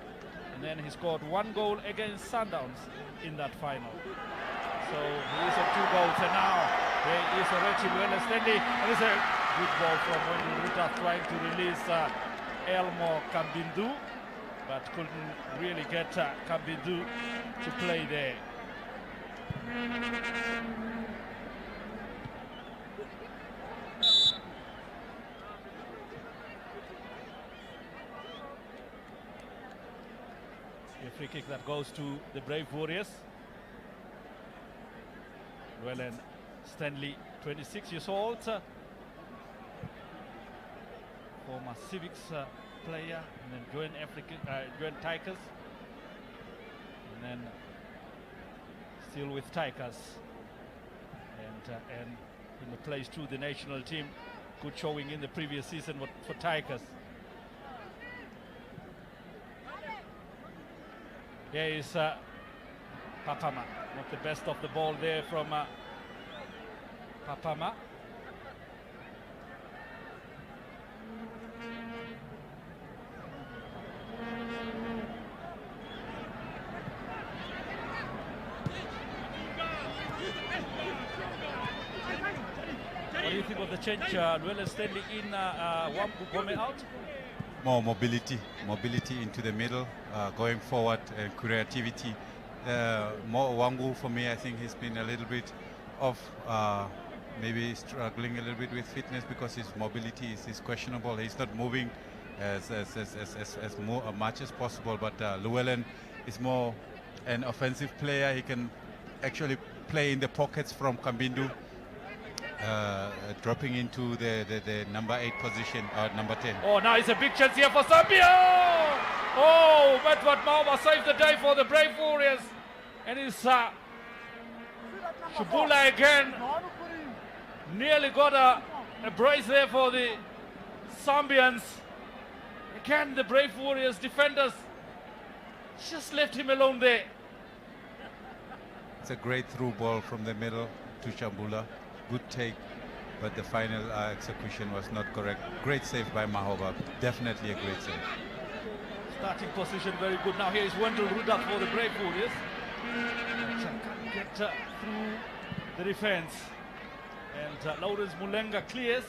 And then he scored 1 goal against Sundowns in that final. So he is on 2 goals, and now there is already Llewellyn Stanley. And it's a good ball from Wendell Ruta trying to release Elmo Kambindu, but couldn't really get Kambindu to play there. A free kick that goes to the Brave Warriors. Llewellyn Stanley, 26 years old, former Civics player, and then joined Tigers, and then still with Tigers, and in the place to the national team. Good showing in the previous season for Tigers. Here is Papama, not the best of the ball there from Papama. What do you think of the change, Llewellyn Stanley in, Wangu Gome out? More mobility into the middle, going forward, creativity. More Wangu for me, I think he's been a little bit off, maybe struggling a little bit with fitness because his mobility is questionable. He's not moving as much as possible, but Llewellyn is more an offensive player. He can actually play in the pockets from Kambindu, dropping into the number 8 position, number 10. Oh, now it's a big chance here for Zambia. Oh, Medward Mauma saved the day for the Brave Warriors. And it's Shabula again. Nearly got a brace there for the Zambians. Again, the Brave Warriors defenders just left him alone there. It's a great through ball from the middle to Shambula. Good take, but the final execution was not correct. Great save by Mahoba. Definitely a great save. Starting position very good. Now here is Wendell Ruda for the Brave Warriors. Can't get through the defense. And Lawrence Mulenga clears.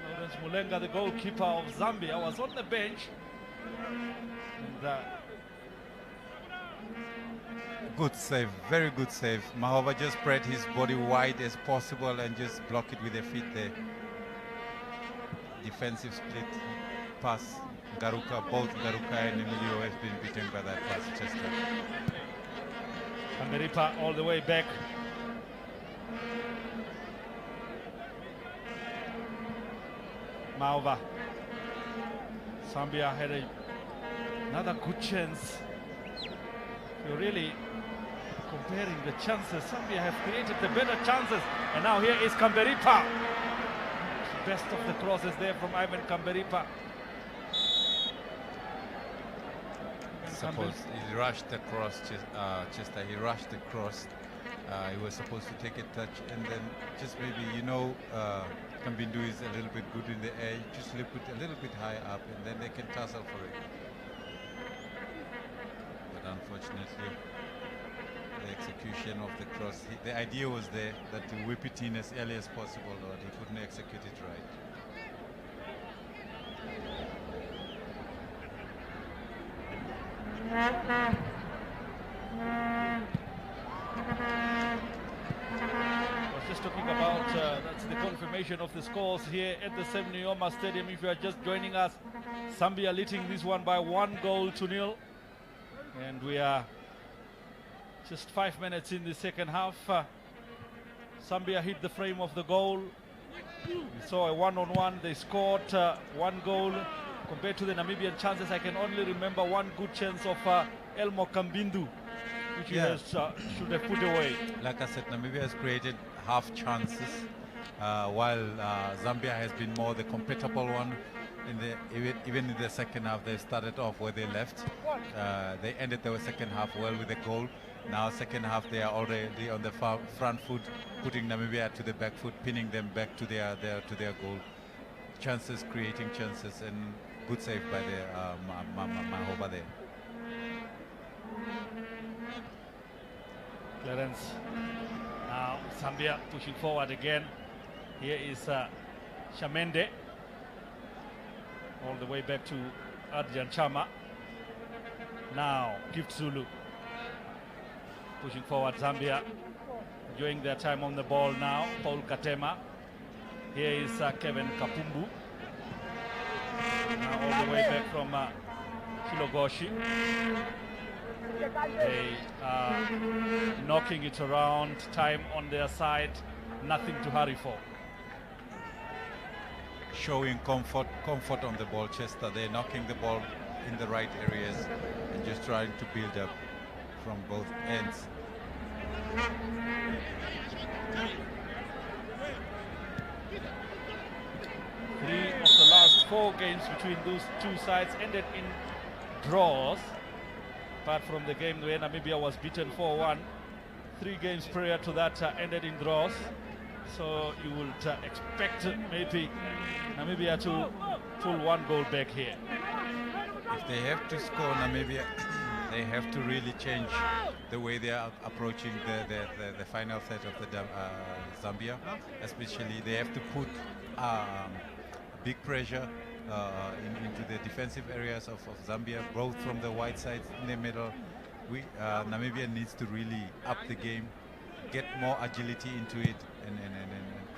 Lawrence Mulenga, the goalkeeper of Zambia, was on the bench. And, good save, very good save. Mahova just spread his body wide as possible and just block it with their feet there. Defensive split pass. Garuka, both Garuka and Emilio has been beaten by that pass. Chester. Kamberipa all the way back. Maova. Zambia had another good chance. You're really comparing the chances. Zambia have created the better chances. And now here is Kamberipa. Best of the crosses there from Ivan Kamberipa. Suppose he rushed the cross, Chester. He rushed the cross. He was supposed to take a touch, and then just maybe, Kambindu is a little bit good in the air. Just put a little bit high up, and then they can tussle for it. But unfortunately, the execution of the cross, the idea was there that to whip it in as early as possible, but he couldn't execute it right. I was just talking about that's the confirmation of the scores here at the Sam Nujoma Stadium. If you are just joining us, Zambia leading this one by 1-0, and we are just 5 minutes in the second half. Zambia hit the frame of the goal. We saw a one-on-one. They scored 1 goal. Compared to the Namibian chances, I can only remember one good chance of Elmo Kambindu, which he should have put away. Like I said, Namibia has created half chances, while Zambia has been more the compatible one. Even in the second half, they started off where they left. They ended the second half well with a goal. Now second half, they are already on the front foot, putting Namibia to the back foot, pinning them back to their goal. Chances, creating chances, and good save by the Mahoba there. Clarence. Now Zambia pushing forward again. Here is Shamende. All the way back to Adrian Chama. Now Gift Zulu. Pushing forward Zambia. Enjoying their time on the ball now. Paul Katema. Here is Kevin Kapumbu. Now all the way back from Shilogoshi. They are knocking it around, time on their side, nothing to hurry for. Showing comfort on the ball, Chester. They're knocking the ball in the right areas and just trying to build up from both ends. Three of the last 4 games between those two sides ended in draws. Apart from the game where Namibia was beaten 4-1, 3 games prior to that ended in draws. So you would expect maybe Namibia to pull 1 goal back here. If they have to score, Namibia, they have to really change the way they are approaching the final set of the Zambia. Especially, they have to put big pressure into the defensive areas of Zambia, both from the wide side in the middle. Namibia needs to really up the game, get more agility into it, and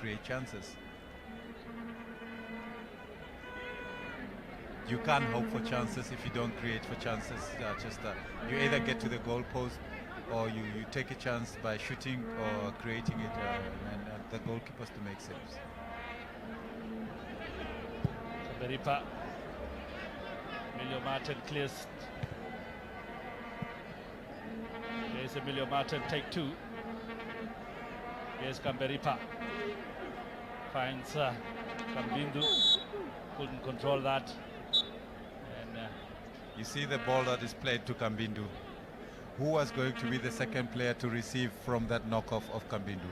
create chances. You can't hope for chances if you don't create for chances. You either get to the goal post or you take a chance by shooting or creating it, and the goalkeepers to make saves. Beripa. Emilio Martin clears. Here's Emilio Martin, take two. Here's Kamberipa. Finds Kambindu. Couldn't control that. And you see the ball that is played to Kambindu. Who was going to be the second player to receive from that knockoff of Kambindu?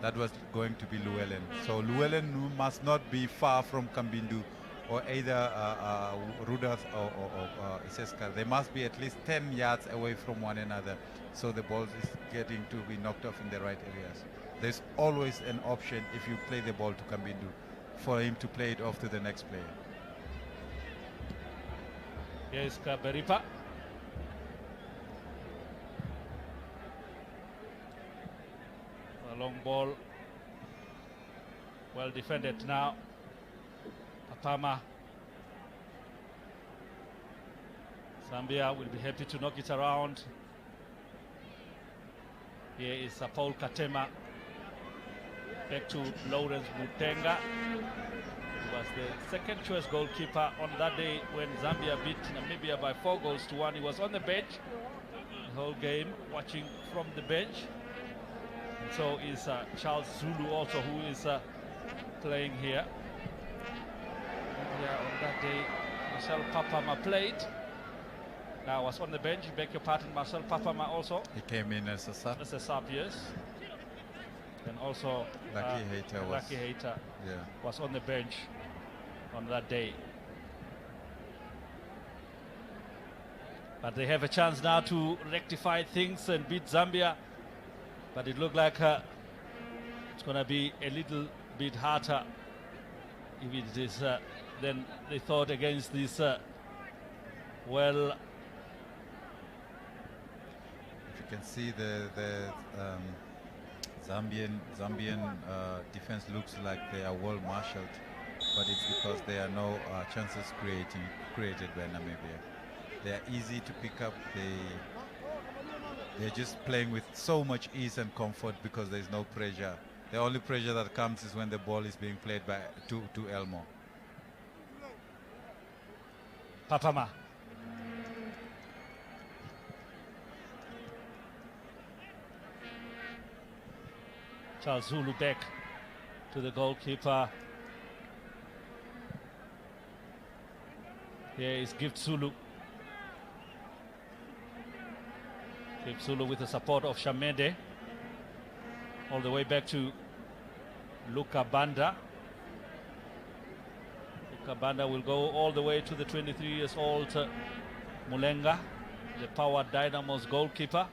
That was going to be Llewellyn. So Llewellyn must not be far from Kambindu, or either Rudolph or Iseska. They must be at least 10 yards away from one another, so the ball is getting to be knocked off in the right areas. There's always an option if you play the ball to Kambindu for him to play it off to the next player. Here's Kaberipa. A long ball. Well defended now. Apama. Zambia will be happy to knock it around. Here is Paul Katema. Back to Lawrence Mutenga. He was the second choice goalkeeper on that day when Zambia beat Namibia by 4-1. He was on the bench the whole game, watching from the bench. And so is Charles Zulu also, who is playing here. On that day, Marcel Papama played. Now was on the bench. Beg your pardon, Marcel Papama also. He came in as a sub. As a sub, yes. And also Lucky Hater was on the bench on that day. But they have a chance now to rectify things and beat Zambia. But it looked like it's going to be a little bit harder if it is than they thought against this well. If you can see the Zambian defense looks like they are well marshaled, but it's because there are no chances created by Namibia. They are easy to pick up. They're just playing with so much ease and comfort because there's no pressure. The only pressure that comes is when the ball is being played by to Elmo. Papama. Charles Zulu back to the goalkeeper. Here is Gift Zulu. Gift Zulu with the support of Shamende. All the way back to Luka Banda. Luka Banda will go all the way to the 23 years old Mulenga, the Power Dynamo's goalkeeper.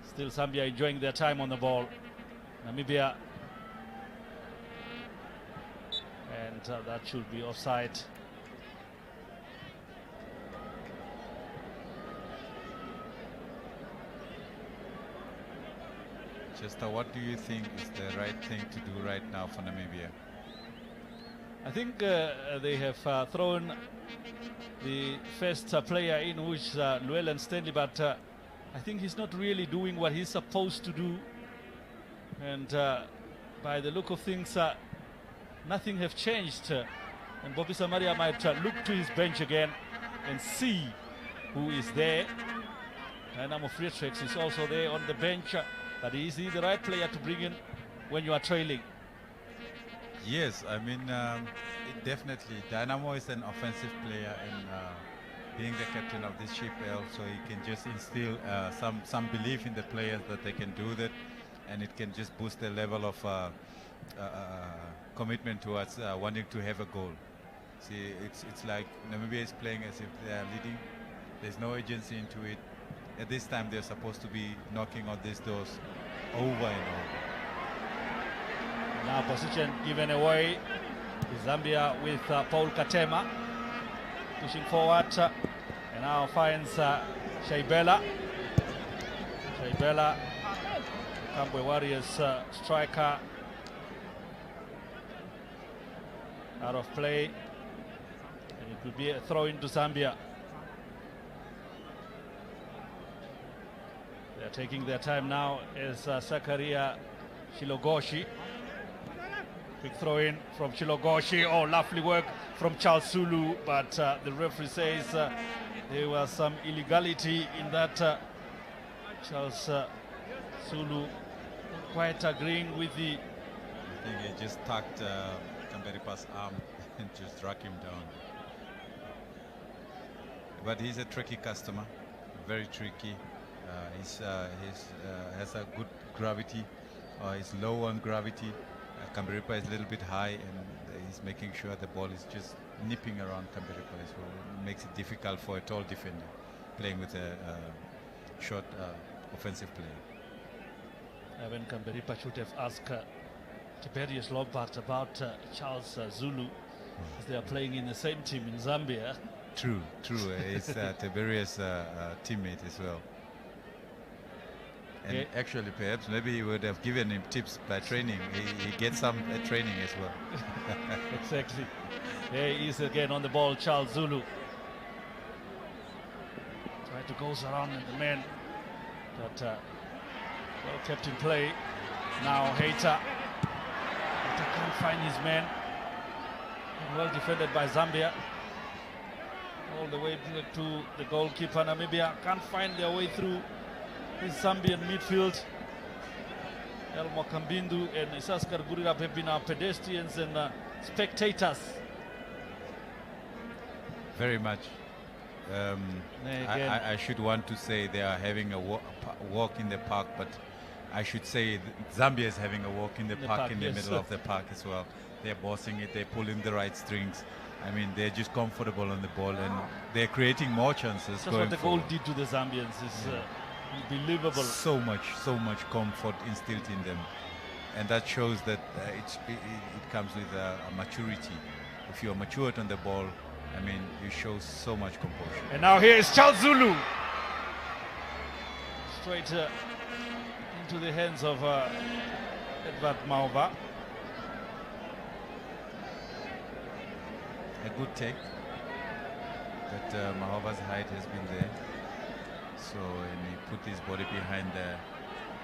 Still Zambia enjoying their time on the ball. Namibia. And that should be offside. Chester, what do you think is the right thing to do right now for Namibia? I think they have thrown the first player in, which is Llewellyn Stanley, but I think he's not really doing what he's supposed to do. And by the look of things, nothing have changed. And Bobby Samaria might look to his bench again and see who is there. Dynamo Friedrichs is also there on the bench. But is he the right player to bring in when you are trailing? Yes, I mean, definitely. Dynamo is an offensive player, and being the captain of this ship also, he can just instill some belief in the players that they can do that, and it can just boost the level of commitment towards wanting to have a goal. See, it's like Namibia is playing as if they are leading. There's no agency into it. At this time, they're supposed to be knocking on these doors over and over. Now position given away. Zambia with Paul Katema pushing forward, and now finds Shaibela. Shaibela, Kambwe Warriors striker, out of play, and it will be a throw into Zambia. They're taking their time now as Zakaria Chilogoshi. Quick throw in from Chilogoshi. Oh, lovely work from Charles Zulu, but the referee says there was some illegality in that. Charles Zulu not quite agreeing with the. I think he just tucked Kamberipa's arm and just dragged him down. But he's a tricky customer, very tricky. He's has a good gravity. He's low on gravity. Kamberipa is a little bit high, and he's making sure the ball is just nipping around Kamberipa, so it makes it difficult for a tall defender playing with a short offensive player. Evan Kamberipa should have asked Tiberius Lombard about Charles Zulu, as they are playing in the same team in Zambia. True. He's Tiberius' teammate as well. And actually, perhaps maybe he would have given him tips by training. He gets some training as well. Exactly. There he is again on the ball, Charles Zulu. Try to go around the man, but well kept in play. Now Hayter can't find his man. Well defended by Zambia. All the way to the goalkeeper. Namibia can't find their way through this Zambian midfield. Elmo Kambindu and Isaskar Gurirab have been our pedestrians and spectators. Very much. I should want to say they are having a walk in the park, but I should say Zambia is having a walk in the park in the middle of the park as well. They're bossing it, they're pulling the right strings. I mean, they're just comfortable on the ball, and they're creating more chances. Just what the goal did to the Zambians is unbelievable. So much comfort instilled in them, and that shows that it comes with a maturity. If you are matured on the ball, I mean, you show so much composure. And now here is Charles Zulu. Straight into the hands of Edward Maova. A good take, but Mahova's height has been there, so and he put his body behind the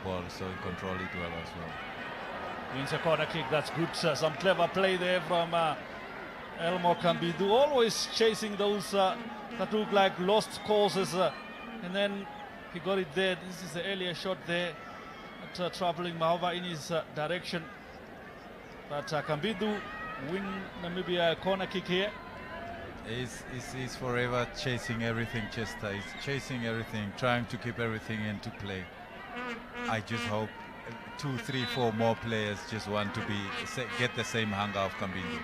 ball, so he controlled it well as well. Wins a corner kick, that's good. Some clever play there from Elmo Kambidu, always chasing those that look like lost causes, and then he got it there. This is the earlier shot there, troubling Mahova in his direction, but Kambidu win Namibia a corner kick here. He's forever chasing everything, Chester. He's chasing everything, trying to keep everything into play. I just hope 2, 3, 4 more players just want to get the same hunger of Kambindu.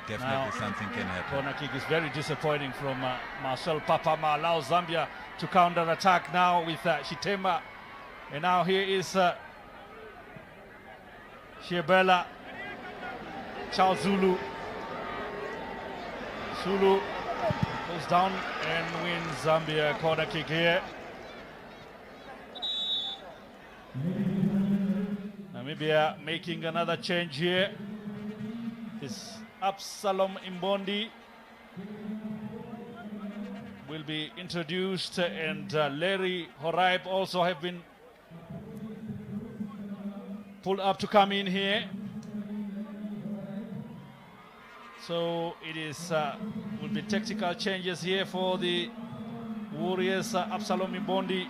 Definitely now, something can happen. Corner kick is very disappointing from Marcel Papama. Allows Zambia to counter attack now with Shitema. And now here is Shiebela. Charles Zulu. Zulu goes down and wins Zambia corner kick here. Namibia making another change here. This Absalom Imbondi will be introduced, and Larry Horaib also have been pulled up to come in here. So it is will be tactical changes here for the Warriors. Absalom Imbondi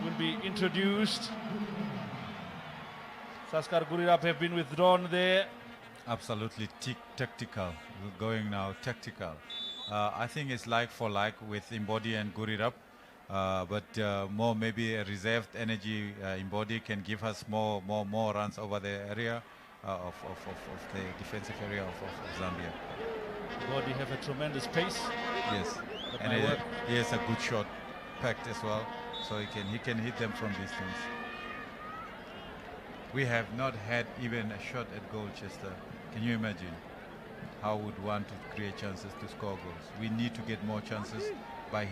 will be introduced. Saskar Gurirab have been withdrawn there. Absolutely tactical. We're going now tactical. I think it's like for like with Imbodi and Gurirab, but more maybe a reserved energy. Imbodi can give us more runs over the area of the defensive area of Zambia. Imbodi have a tremendous pace. Yes, and he has a good shot packed as well, so he can hit them from distance. We have not had even a shot at goal, Chester. Can you imagine how would want to create chances to score goals? We need to get more chances by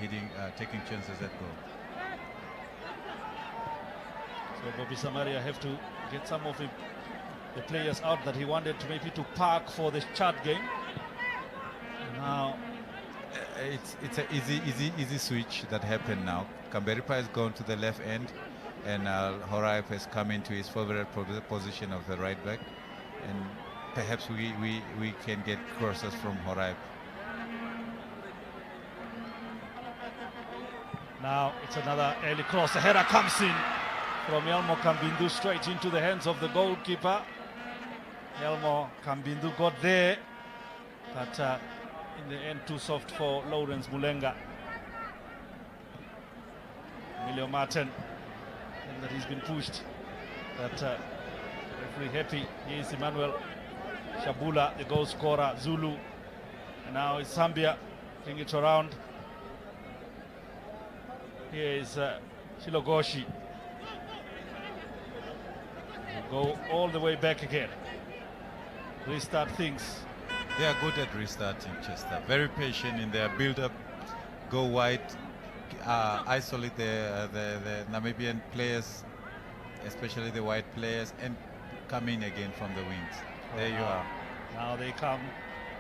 taking chances at goal. So Bobby Samaria have to get some of the players out that he wanted to maybe to park for the Chad game. Now it's an easy switch that happened now. Kamberipa has gone to the left end. and Horaib has come into his favorite position of the right back, and perhaps we can get crosses from Horaib. Now it's another early cross. The header comes in from Elmo Kambindu straight into the hands of the goalkeeper. Elmo Kambindu got there, but in the end too soft for Lawrence Mulenga. Emilio Martin, and that he's been pushed. But referee happy. Here's Emmanuel Shabula, the goal scorer, Zulu. And now it's Zambia, bring it around. Here is Shilogoshi. Go all the way back again. Restart things. They are good at restarting, Chester. Very patient in their build-up. Go wide, isolate the Namibian players, especially the wide players, and come in again from the wings. There you are. Now they come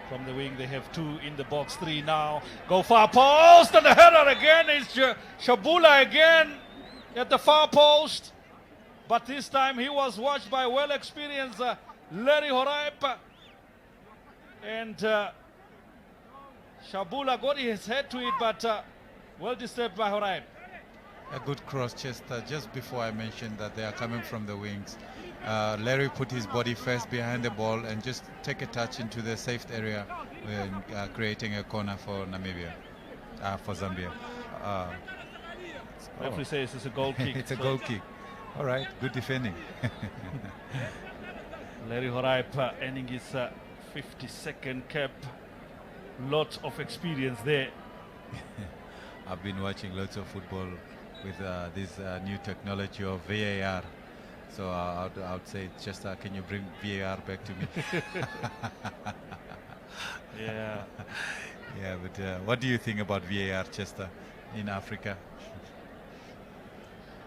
from the wing. They have two in the box, three now. Go far post, and the header again is Shabula again at the far post. But this time he was watched by well-experienced Larry Horaib. And Shabula got his head to it, but well disturbed by Horaib. A good cross, Chester. Just before I mentioned that they are coming from the wings, Larry put his body first behind the ball and just take a touch into the safe area, creating a corner for Namibia, for Zambia. Referee says it's a goal kick. It's a goal kick. All right, good defending. Larry Horaib ending his 52nd cap. Lots of experience there. I've been watching lots of football with this new technology of VAR. So I would say, Chester, can you bring VAR back to me? Yeah. Yeah, but what do you think about VAR, Chester, in Africa?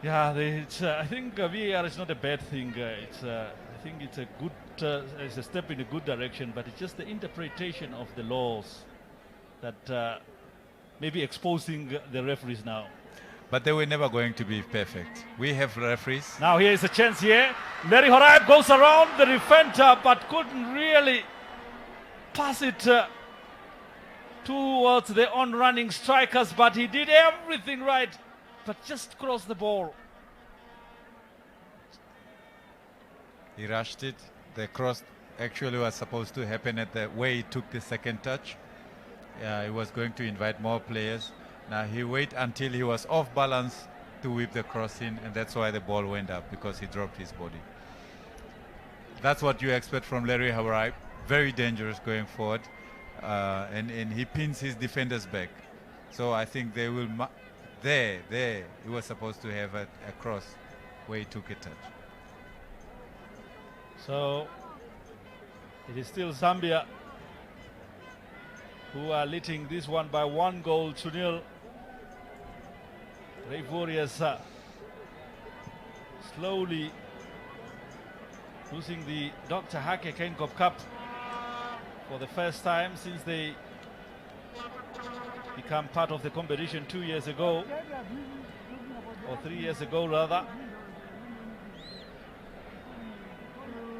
Yeah, I think VAR is not a bad thing. I think it's a good, it's a step in a good direction, but it's just the interpretation of the laws that maybe exposing the referees now. But they were never going to be perfect. We have referees. Now here is a chance here. Larry Horaib goes around the defender, but couldn't really pass it towards the on-running strikers, but he did everything right, but just crossed the ball. He rushed it. The cross actually was supposed to happen at the way he took the second touch. He was going to invite more players. Now he waited until he was off balance to whip the cross in, and that's why the ball went up, because he dropped his body. That's what you expect from Larry Horaib. Very dangerous going forward, and he pins his defenders back. So I think they will. There, he was supposed to have a cross where he took a touch. So it is still Zambia who are leading this one by 1-0. Brave Warriors slowly losing the Dr. Hake Kenkop Cup for the first time since they become part of the competition 2 years ago, or 3 years ago rather.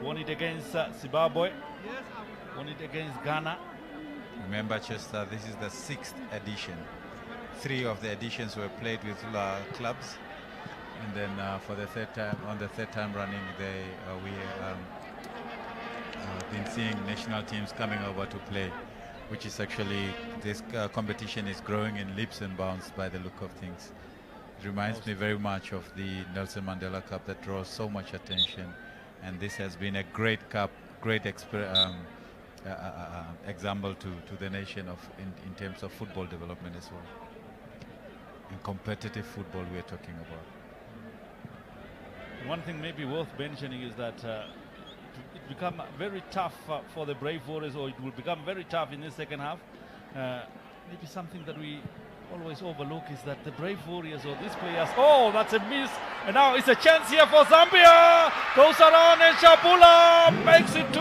Won it against Zimbabwe, won it against Ghana. Remember, Chester, this is the 6th edition. 3 of the editions were played with clubs, and then for the third time, on the third time running, we been seeing national teams coming over to play, which is actually, this competition is growing in leaps and bounds by the look of things. It reminds me very much of the Nelson Mandela Cup that draws so much attention, and this has been a great cup, great example to the nation in terms of football development as well. And competitive football we are talking about. One thing maybe worth mentioning is that it become very tough for the Brave Warriors, or it will become very tough in the second half. Maybe something that we always overlook is that the Brave Warriors, or these players, oh, that's a miss, and now it's a chance here for Zambia. Goes around and Shabula makes it 2.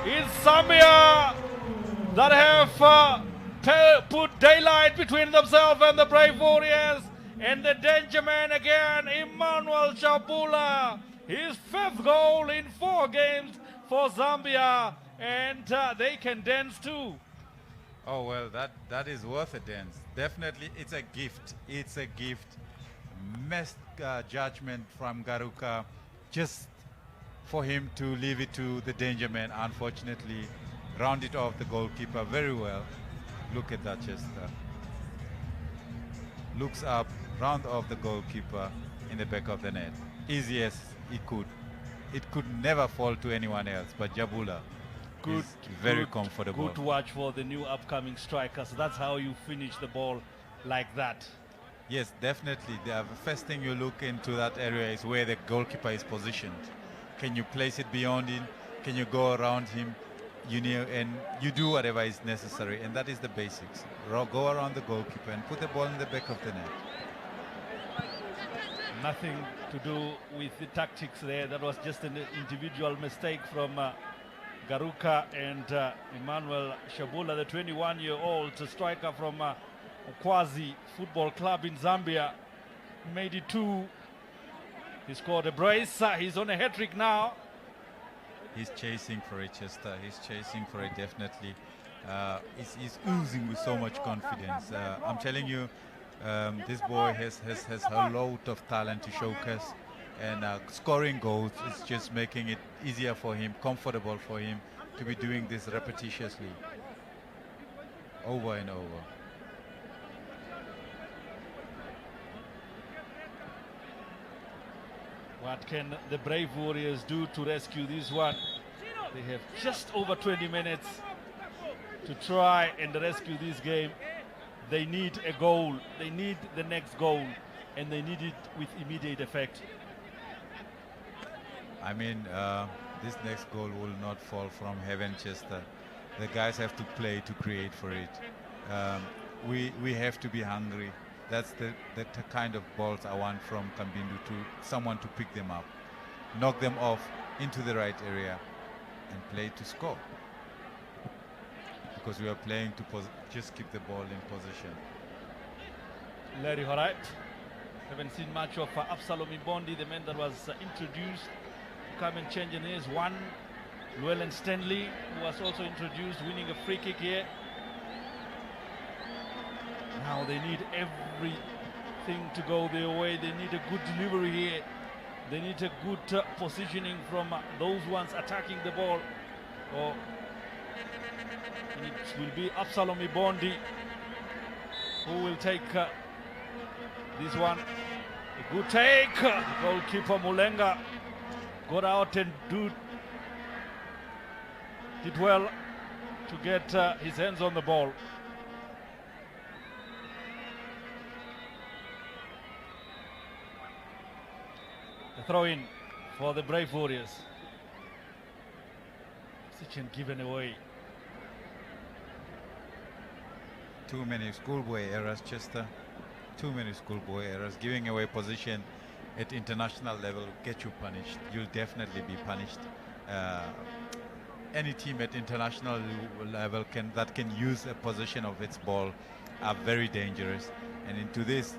It's Zambia that have put daylight between themselves and the Brave Warriors, And the danger man again, Emmanuel Chabula. His 5th goal in 4 games for Zambia. And they can dance too. Oh, well, that is worth a dance. Definitely, it's a gift. It's a gift. Missed judgment from Garuka. Just for him to leave it to the danger man, unfortunately. Rounded off the goalkeeper very well. Look at that, Chester. Looks up, round off the goalkeeper in the back of the net. Easy as it could. It could never fall to anyone else, but Jabula is very comfortable. Good watch for the new upcoming strikers. That's how you finish the ball like that. Yes, definitely. The first thing you look into that area is where the goalkeeper is positioned. Can you place it beyond him? Can you go around him? You know, and you do whatever is necessary, and that is the basics. Go around the goalkeeper and put the ball in the back of the net. Nothing to do with the tactics there. That was just an individual mistake from Garuka and Emmanuel Shabula, the 21-year-old striker from Okwazi Football Club in Zambia. Made it 2. He scored a brace. He's on a hat-trick now. He's chasing for it, Chester. He's chasing for it, definitely. He's oozing with so much confidence. I'm telling you, this boy has a lot of talent to showcase, and scoring goals is just making it easier for him, comfortable for him to be doing this repetitiously, over and over. What can the Brave Warriors do to rescue this one? They have just over 20 minutes to try and rescue this game. They need a goal. They need the next goal, and they need it with immediate effect. I mean, this next goal will not fall from heaven, Chester. The guys have to play to create for it. We have to be hungry. That's the kind of balls I want from Kambindu, to someone to pick them up, knock them off into the right area, and play to score. Because we are playing to just keep the ball in position. Larry Horait. Haven't seen much of Absalom Ibondi, the man that was introduced to come and change in his one. Llewellyn Stanley, who was also introduced, winning a free kick here. Now they need everything to go their way. They need a good delivery here. They need a good positioning from those ones attacking the ball. Or it will be Absalom Ibondi who will take this one. A good take. Goalkeeper Mulenga got out and did well to get his hands on the ball. The throw in for the Brave Warriors. Position given away. Too many schoolboy errors, Chester. Too many schoolboy errors. Giving away position at international level will get you punished. You'll definitely be punished. Any team at international level that can use a possession of its ball are very dangerous. And into this,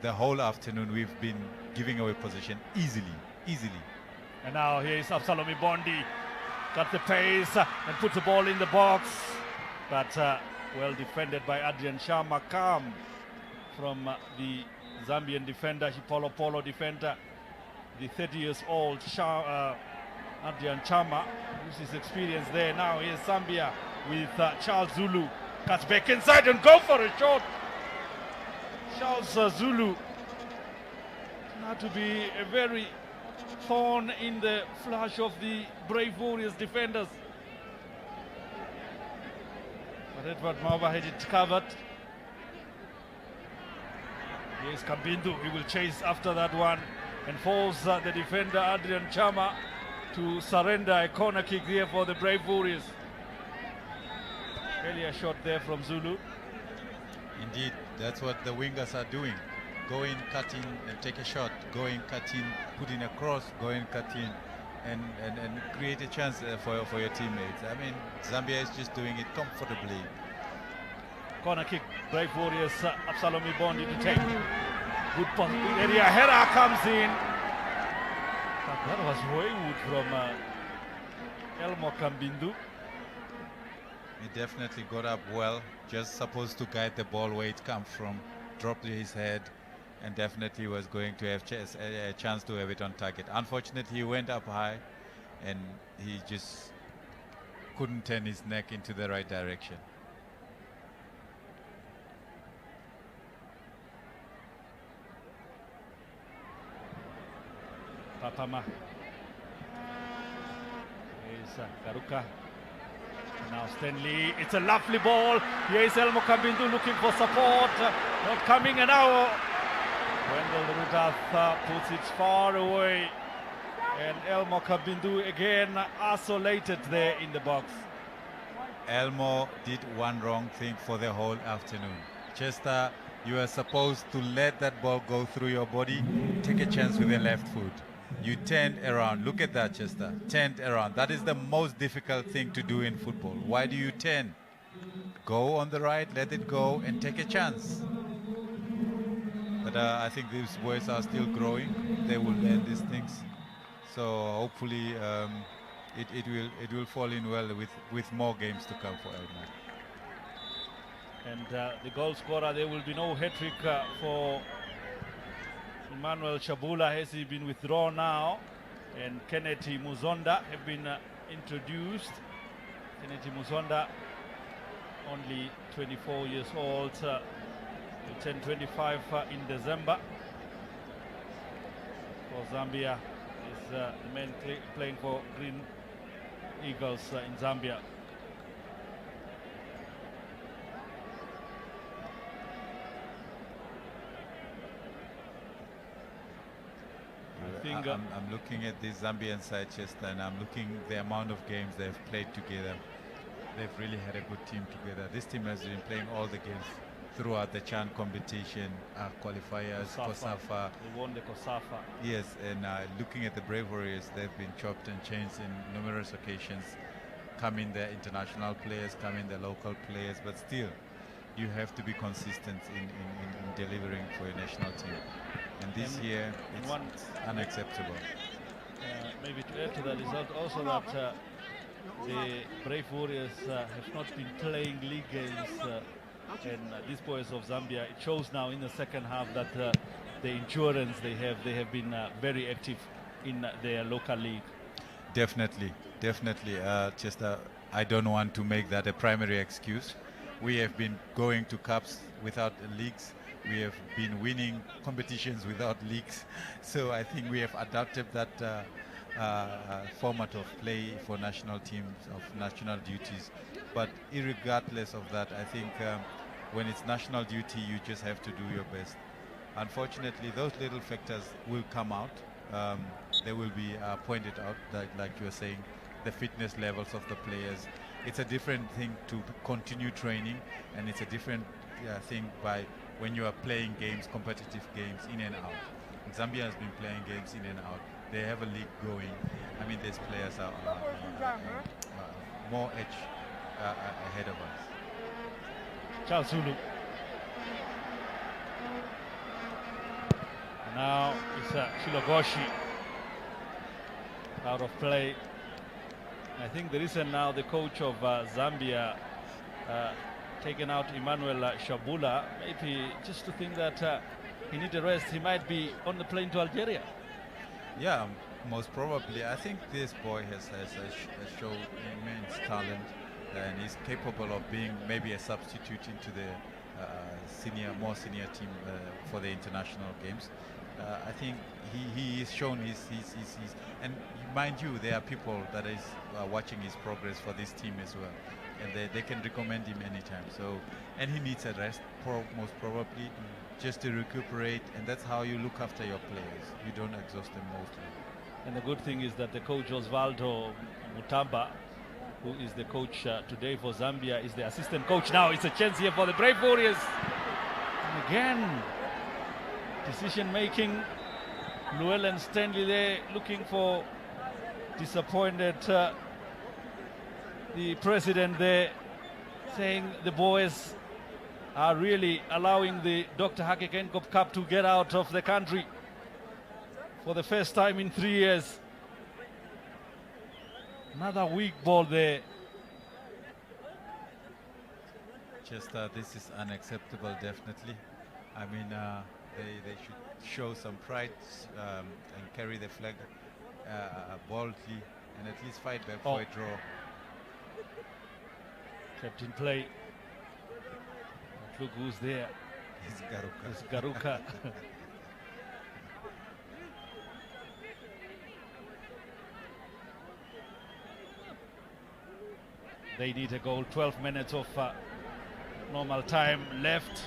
the whole afternoon we've been giving away possession easily. And now here is Absalom Ibondi. Got the pace and puts the ball in the box. But well defended by Adrian Chama. Calm from the Zambian defender, Polo defender. The 30 years old Adrian Chama, who's his experience there. Now here's Zambia with Charles Zulu. Cuts back inside and go for a shot. Charles Zulu. Not to be a very thorn in the flash of the Brave Warriors defenders. But Edward Mava had it covered. Here's Kambindu. He will chase after that one and force the defender Adrian Chama to surrender a corner kick here for the Brave Warriors. Earlier shot there from Zulu. Indeed, that's what the wingers are doing. Go in, cut in, and take a shot. Go in, cut in, put in a cross, go in, cut in, and create a chance for your teammates. I mean, Zambia is just doing it comfortably. Corner kick, Brave Warriors, Absalom Ibondi to take. Good pass, good area. Header comes in. But that was wayward from Elmo Kambindu. He definitely got up well, just supposed to guide the ball where it comes from, dropped his head, and definitely was going to have a chance to have it on target. Unfortunately, he went up high, and he just couldn't turn his neck into the right direction. Papama. Here's Garuka. Now Stanley, it's a lovely ball. Here is Elmo Kambindu looking for support. Not coming, and now Wendell Rudath puts it far away. And Elmo Kambindu again isolated there in the box. Elmo did one wrong thing for the whole afternoon. Chester, you are supposed to let that ball go through your body, take a chance with the left foot. You turned around. Look at that, Chester. Turned around. That is the most difficult thing to do in football. Why do you turn? Go on the right, let it go, and take a chance. But I think these boys are still growing. They will learn these things. So hopefully it will fall in well with more games to come for Elmo. And the goal scorer, there will be no hat-trick for Emmanuel Shabula. Has he been withdrawn now? And Kennedy Muzonda have been introduced. Kennedy Muzonda, only 24 years old, will turn 25 in December. For Zambia, is the man playing for Green Eagles in Zambia. I'm looking at this Zambian side, Chester, and I'm looking the amount of games they've played together. They've really had a good team together. This team has been playing all the games throughout the CHAN competition, qualifiers, COSAFA. They won the COSAFA. Yes, and looking at the Brave Warriors, they've been chopped and changed in numerous occasions. Come in the international players, come in the local players, but still, you have to be consistent in delivering for your national team. And this year, it's unacceptable. Maybe to add to that result also that the Brave Warriors have not been playing league games, and these boys of Zambia, it shows now in the second half that the endurance they have been very active in their local league. Definitely. Chester, I don't want to make that a primary excuse. We have been going to cups without leagues. We have been winning competitions without leagues. So I think we have adapted that format of play for national teams, of national duties. But irregardless of that, I think when it's national duty, you just have to do your best. Unfortunately, those little factors will come out. They will be pointed out, like you were saying, the fitness levels of the players. It's a different thing to continue training, and it's a different thing by when you are playing games, competitive games, in and out. Zambia has been playing games in and out. They have a league going. I mean, these players are more edge ahead of us. Charles Zulu. Now it's Shilogoshi out of play. I think the reason now the coach of Zambia taken out Emmanuel Shabula, maybe just to think that he needs a rest. He might be on the plane to Algeria. Yeah, most probably. I think this boy has shown immense talent, and is capable of being maybe a substitute into the more senior team for the international games. I think he is shown his and mind you, there are people that is watching his progress for this team as well, and they can recommend him anytime. So, and he needs a rest, most probably, just to recuperate, and that's how you look after your players. You don't exhaust them mostly. And the good thing is that the coach Osvaldo Mutamba, who is the coach today for Zambia, is the assistant coach now. It's a chance here for the Brave Warriors. And again, decision making. Llewellyn Stanley there looking for disappointed. The president there saying the boys are really allowing the Dr. Hake Kenkop Cup to get out of the country for the first time in 3 years. Another weak ball there. Just this is unacceptable, definitely. I mean, they should show some pride and carry the flag boldly and at least fight back for a draw. Kept in play. But look who's there. It's Garuka. It's Garuka. They need a goal. 12 minutes of normal time left.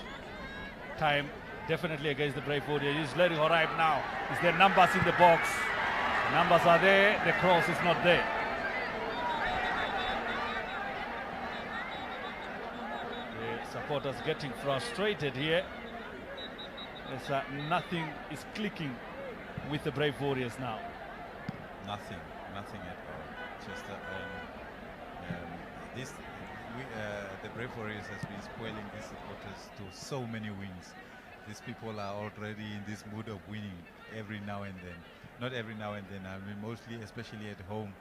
Time definitely against the Brave Warriors. He's letting Horaib now. Is there numbers in the box? The numbers are there. The cross is not there. The supporters getting frustrated here. As nothing is clicking with the Brave Warriors now. Nothing at all. Just the Brave Warriors has been spoiling these supporters to so many wins. These people are already in this mood of winning every now and then. Not every now and then, I mean mostly, especially at home.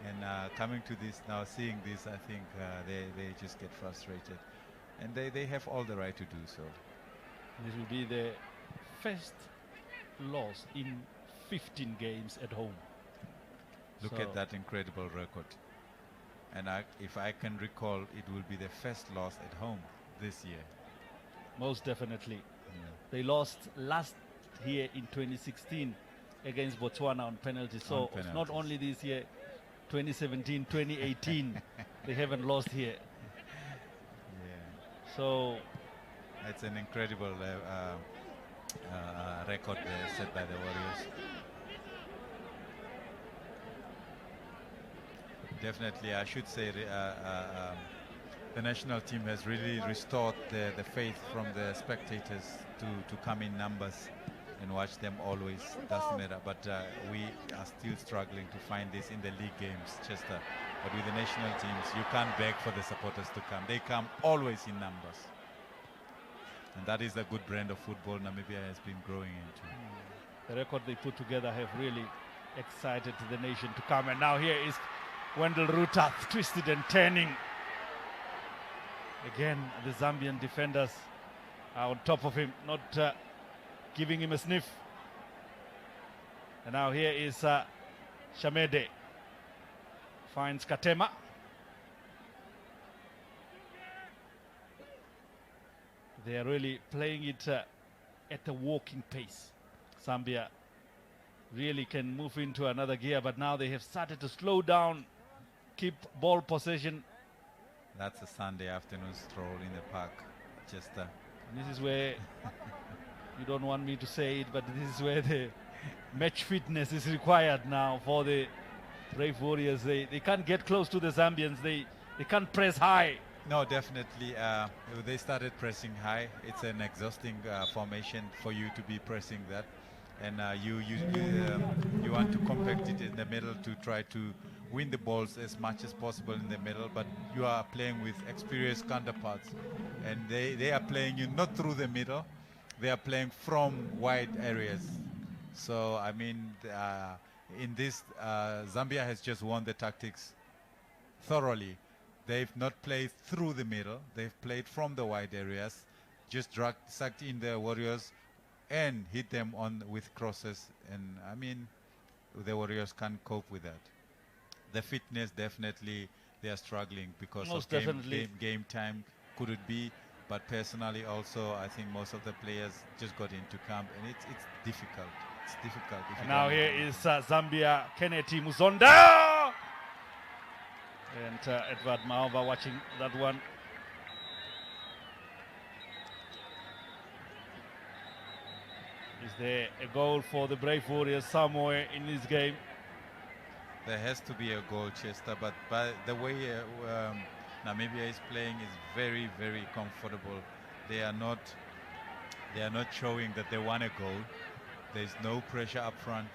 And coming to this now, seeing this, I think they just get frustrated. And they have all the right to do so. This will be the first loss in 15 games at home. Look at that incredible record. And if I can recall, it will be the first loss at home this year. Most definitely. Yeah. They lost last year in 2016 against Botswana on penalties. So it's not only this year, 2017, 2018, they haven't lost here. Yeah. So it's an incredible record set by the Warriors. Definitely, I should say the national team has really restored the faith from the spectators to come in numbers and watch them always. Doesn't matter, but we are still struggling to find this in the league games, Chester. But with the national teams, you can't beg for the supporters to come. They come always in numbers. And that is the good brand of football Namibia has been growing into. The record they put together have really excited the nation to come. And now here is Wendell Ruta, twisted and turning. Again, the Zambian defenders are on top of him, not giving him a sniff. And now here is Shamede. Finds Katema. They are really playing it at a walking pace. Zambia really can move into another gear, but now they have started to slow down, keep ball possession. That's a Sunday afternoon stroll in the park, Chester. This is where, you don't want me to say it, but this is where the match fitness is required now for the Brave Warriors. They can't get close to the Zambians. They can't press high. No, definitely. They started pressing high. It's an exhausting formation for you to be pressing that. And you want to compact it in the middle to try to win the balls as much as possible in the middle, but you are playing with experienced counterparts, and they are playing you not through the middle, they are playing from wide areas. So I mean, in this, Zambia has just won the tactics thoroughly. They've not played through the middle, they've played from the wide areas, just sucked in the Warriors and hit them on with crosses, and I mean, the Warriors can't cope with that. The fitness, definitely, they are struggling because most of game time, could it be? But personally, also, I think most of the players just got into camp, and it's difficult. It's difficult. And now here is Zambia, Kennedy Muzonda! And Edward Maova watching that one. Is there a goal for the Brave Warriors somewhere in this game? There has to be a goal, Chester, but by the way Namibia is playing is very, very comfortable. They are not showing that they want a goal. There's no pressure up front.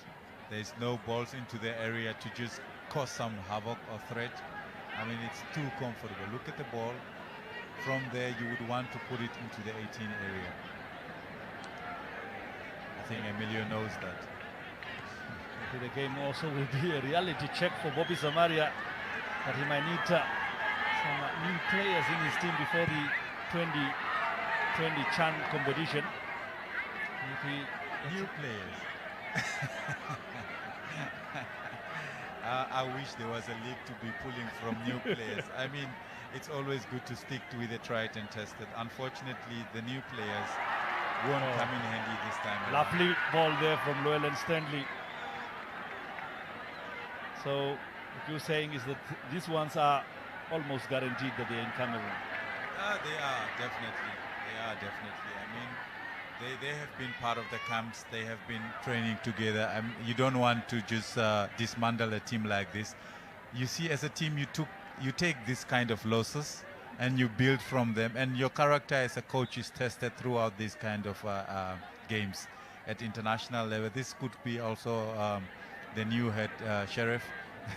There's no balls into the area to just cause some havoc or threat. I mean, it's too comfortable. Look at the ball. From there, you would want to put it into the 18 area. I think Emilio knows that. The game also will be a reality check for Bobby Samaria, that he might need some new players in his team before the 2020 Chan competition. New players. I wish there was a league to be pulling from new players. I mean, it's always good to stick with the tried and tested. Unfortunately, the new players won't come in handy this time around. Lovely ball there from Llewellyn Stanley. So what you're saying is that these ones are almost guaranteed that they're in Cameroon. They are definitely. I mean, they have been part of the camps. They have been training together. You don't want to just dismantle a team like this. You see, as a team, you take this kind of losses and you build from them. And your character as a coach is tested throughout these kind of games at international level. This could be also the new head sheriff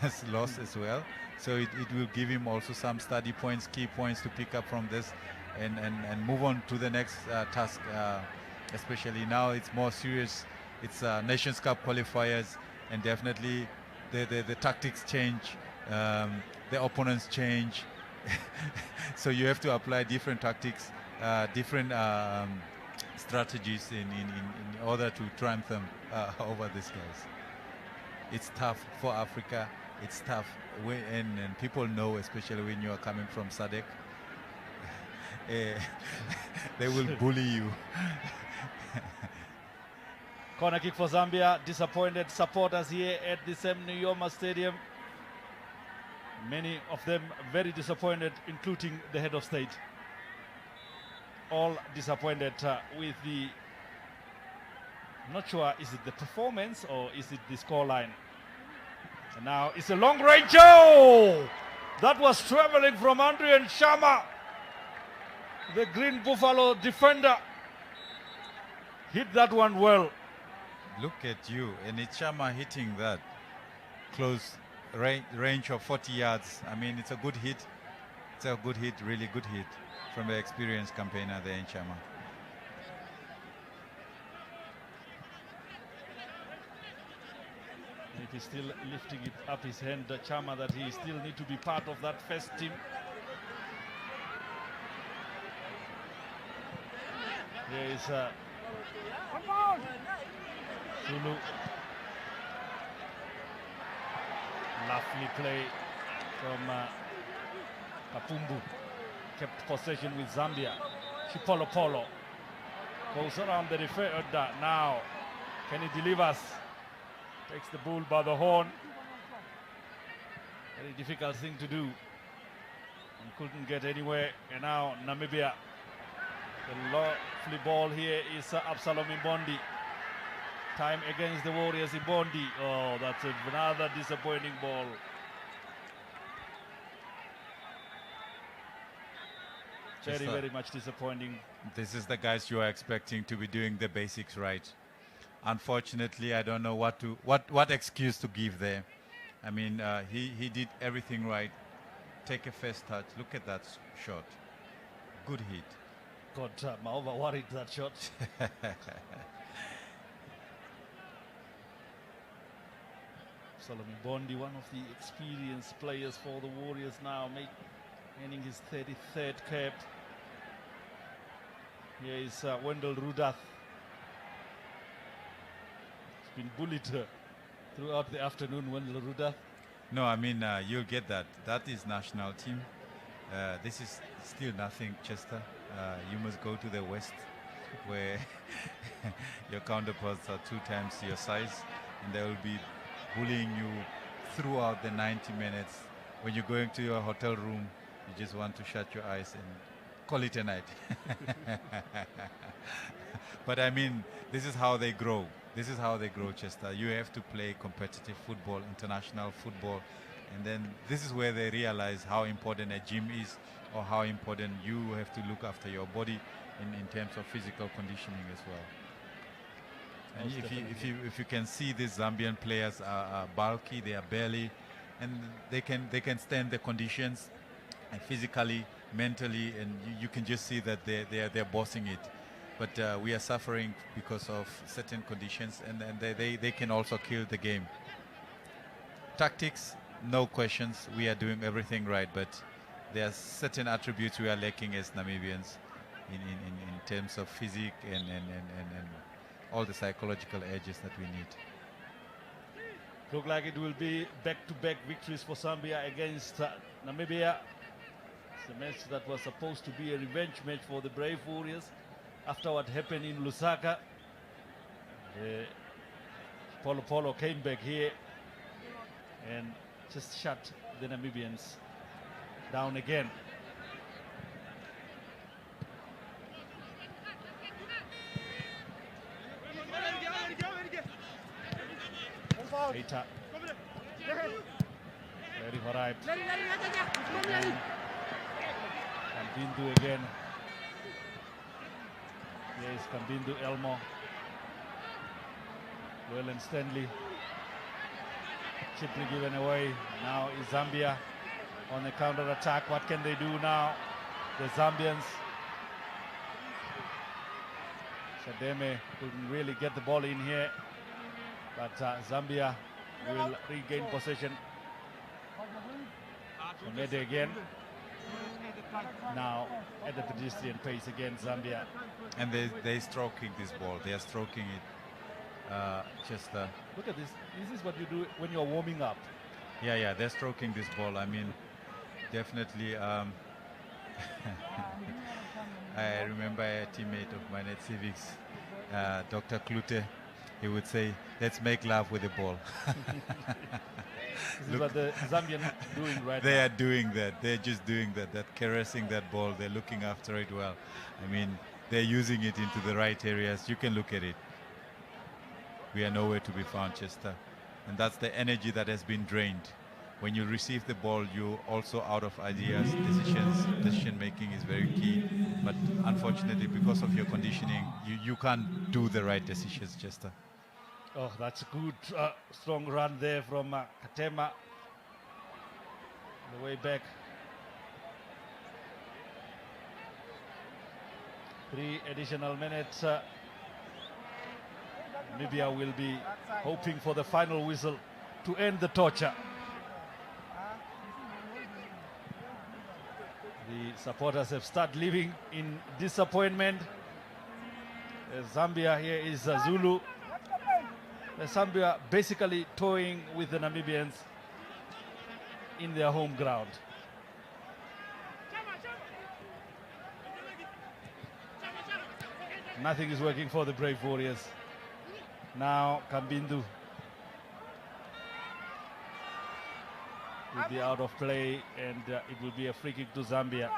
has lost as well. So it will give him also some study points, key points to pick up from this and move on to the next task. Especially now it's more serious. It's Nations Cup qualifiers, and definitely the tactics change, the opponents change. So you have to apply different tactics, different strategies in order to triumph them over these guys. It's tough for Africa. It's tough, and people know, especially when you are coming from SADC, they will bully you. Corner kick for Zambia. Disappointed supporters here at the Sam Nujoma Stadium. Many of them very disappointed, including the head of state. All disappointed with the, I'm not sure, is it the performance or is it the scoreline? And now it's a long range. Oh! That was traveling from Andrian Shama. The Green Buffalo defender hit that one well. Look at you, and it's Shama hitting that close range of 40 yards. I mean, it's a good hit. It's a good hit, really good hit from the experienced campaigner there in Shama. He is still lifting it up his hand, Chama, that he still need to be part of that first team. Here is Zulu. Lovely play from Kapumbu. Kept possession with Zambia. Chipolo Polo goes around the referee now. Can he deliver? Takes the bull by the horn. Very difficult thing to do. And couldn't get anywhere. And now Namibia. The lovely ball here is Absalom Imbondi. Time against the Warriors. Imbondi. Oh, that's another disappointing ball. Very much disappointing. This is the guys you are expecting to be doing the basics right. Unfortunately, I don't know what excuse to give there. I mean, he did everything right. Take a first touch. Look at that shot. Good hit. Got Maova worried that shot. Solomon Bondi, one of the experienced players for the Warriors now, earning his 33rd cap. Here is Wendell Rudath. He's been bullied throughout the afternoon, Wendell Rudath. No, I mean, you'll get that. That is national team. This is still nothing, Chester. You must go to the West, where your counterparts are 2 times your size, and they will be bullying you throughout the 90 minutes. When you're going to your hotel room, you just want to shut your eyes and call it a night. But I mean, this is how they grow. This is how they grow, Chester. You have to play competitive football, international football, and then this is where they realize how important a gym is, or how important you have to look after your body in terms of physical conditioning as well. And if you can see, these Zambian players are bulky, they are burly, and they can stand the conditions, and physically mentally, and you can just see that they're bossing it. But we are suffering because of certain conditions, and they can also kill the game. Tactics, no questions. We are doing everything right, but there are certain attributes we are lacking as Namibians in terms of physique and all the psychological edges that we need. Look like it will be back-to-back victories for Zambia against Namibia. It's a match that was supposed to be a revenge match for the Brave Warriors after what happened in Lusaka. Polo Polo came back here and just shut the Namibians down again. Keita. Very arrived. Kambindu again. Yes, Kambindu, Elmo. Llewellyn Stanley. Simply given away. Now is Zambia on the counter-attack. What can they do now? The Zambians. Sademe couldn't really get the ball in here. But Zambia will regain possession. Mede again. Now at the pedestrian pace again, Zambia. And they're stroking this ball. They are stroking it. Look at this. This is what you do when you're warming up. Yeah, they're stroking this ball. I mean, definitely. I remember a teammate of mine at Civics, Dr. Klute. He would say, "Let's make love with the ball." This is what the Zambians doing right They now. are doing that. They're just doing that. They're caressing that ball. They're looking after it well. I mean, they're using it into the right areas. You can look at it. We are nowhere to be found, Chester. And that's the energy that has been drained. When you receive the ball, you're also out of ideas. Decision making is very key. But unfortunately, because of your conditioning, you can't do the right decisions, Chester. Oh, that's a good, strong run there from Katema. The way back. 3 additional minutes. Namibia will be hoping for the final whistle to end the torture. The supporters have started living in disappointment. Zambia here is Zulu. Zambia basically toying with the Namibians in their home ground. Nothing is working for the Brave Warriors. Now Kambindu will be out of play, and it will be a free kick to Zambia.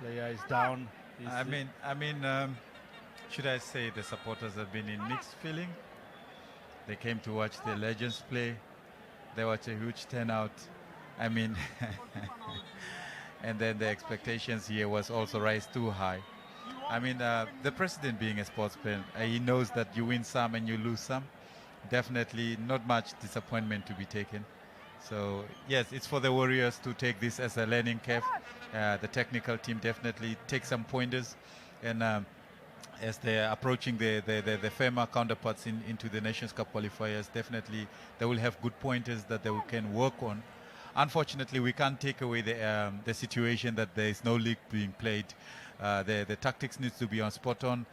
Player is down. Should I say the supporters have been in mixed feeling? They came to watch the legends play. There was a huge turnout. I mean, and then the expectations here was also raised too high. I mean, the president being a sportsman, he knows that you win some and you lose some. Definitely not much disappointment to be taken. So yes, it's for the Warriors to take this as a learning curve. The technical team definitely take some pointers, and as they're approaching the firmer counterparts into the Nations Cup qualifiers, definitely they will have good pointers that they can work on. Unfortunately, we can't take away the situation that there is no league being played. The tactics needs to be on spot on.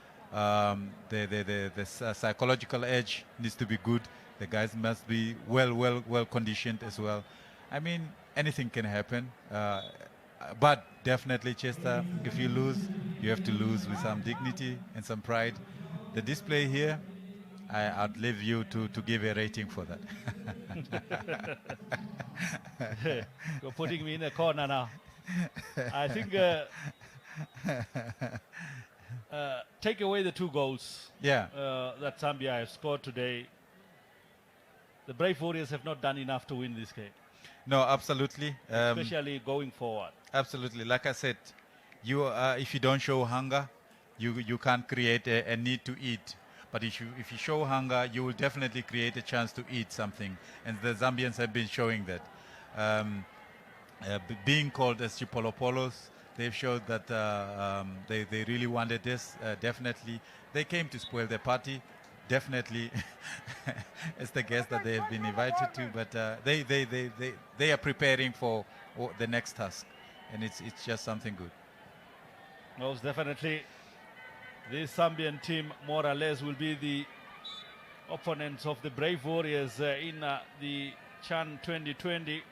The psychological edge needs to be good. The guys must be well conditioned as well. I mean, anything can happen. But definitely, Chester, if you lose, you have to lose with some dignity and some pride. The display here, I'd leave you to give a rating for that. You're putting me in a corner now. I think take away the 2 goals that Zambia have scored today. The Brave Warriors have not done enough to win this game. No, absolutely. Especially going forward. Absolutely. Like I said, if you don't show hunger, you can't create a need to eat. But if you show hunger, you will definitely create a chance to eat something. And the Zambians have been showing that. Being called as Chipolopolos, they've showed that they really wanted this. Definitely, they came to spoil their party. Definitely, as the guest that they have been invited to. But they are preparing for the next task, and it's just something good. Most definitely, this Zambian team more or less will be the opponents of the Brave Warriors in the CHAN 2020.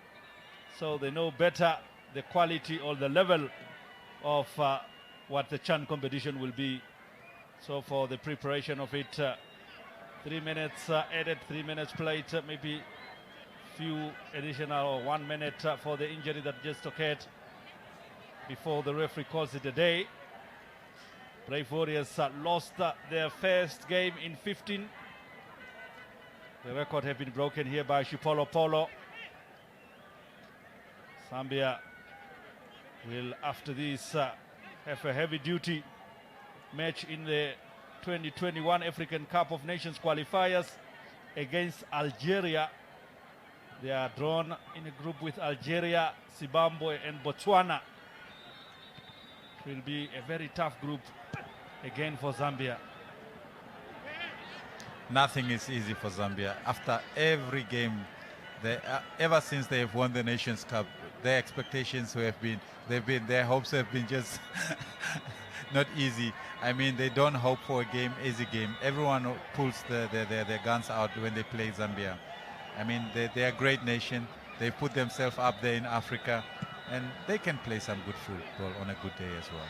So they know better the quality or the level of what the CHAN competition will be. So for the preparation of it, 3 minutes added, 3 minutes played, maybe few additional or 1 minute for the injury that just occurred before the referee calls it a day. Brave Warriors lost their first game in 15. The record has been broken here by Chipolopolo. Zambia will, after this, have a heavy-duty match in the 2021 African Cup of Nations qualifiers against Algeria. They are drawn in a group with Algeria, Zimbabwe and Botswana. It will be a very tough group again for Zambia. Nothing is easy for Zambia. After every game, ever since they have won the Nations Cup, their expectations their hopes have been just not easy. I mean, they don't hope for a easy game. Everyone pulls their guns out when they play Zambia. I mean, they're a great nation. They put themselves up there in Africa, and they can play some good football on a good day as well.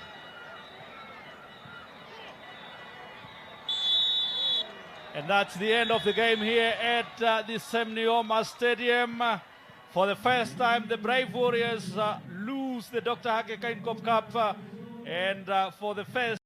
And that's the end of the game here at the Semnioma Stadium. For the first time, the Brave Warriors lose the Dr. Hake Cup, and for the first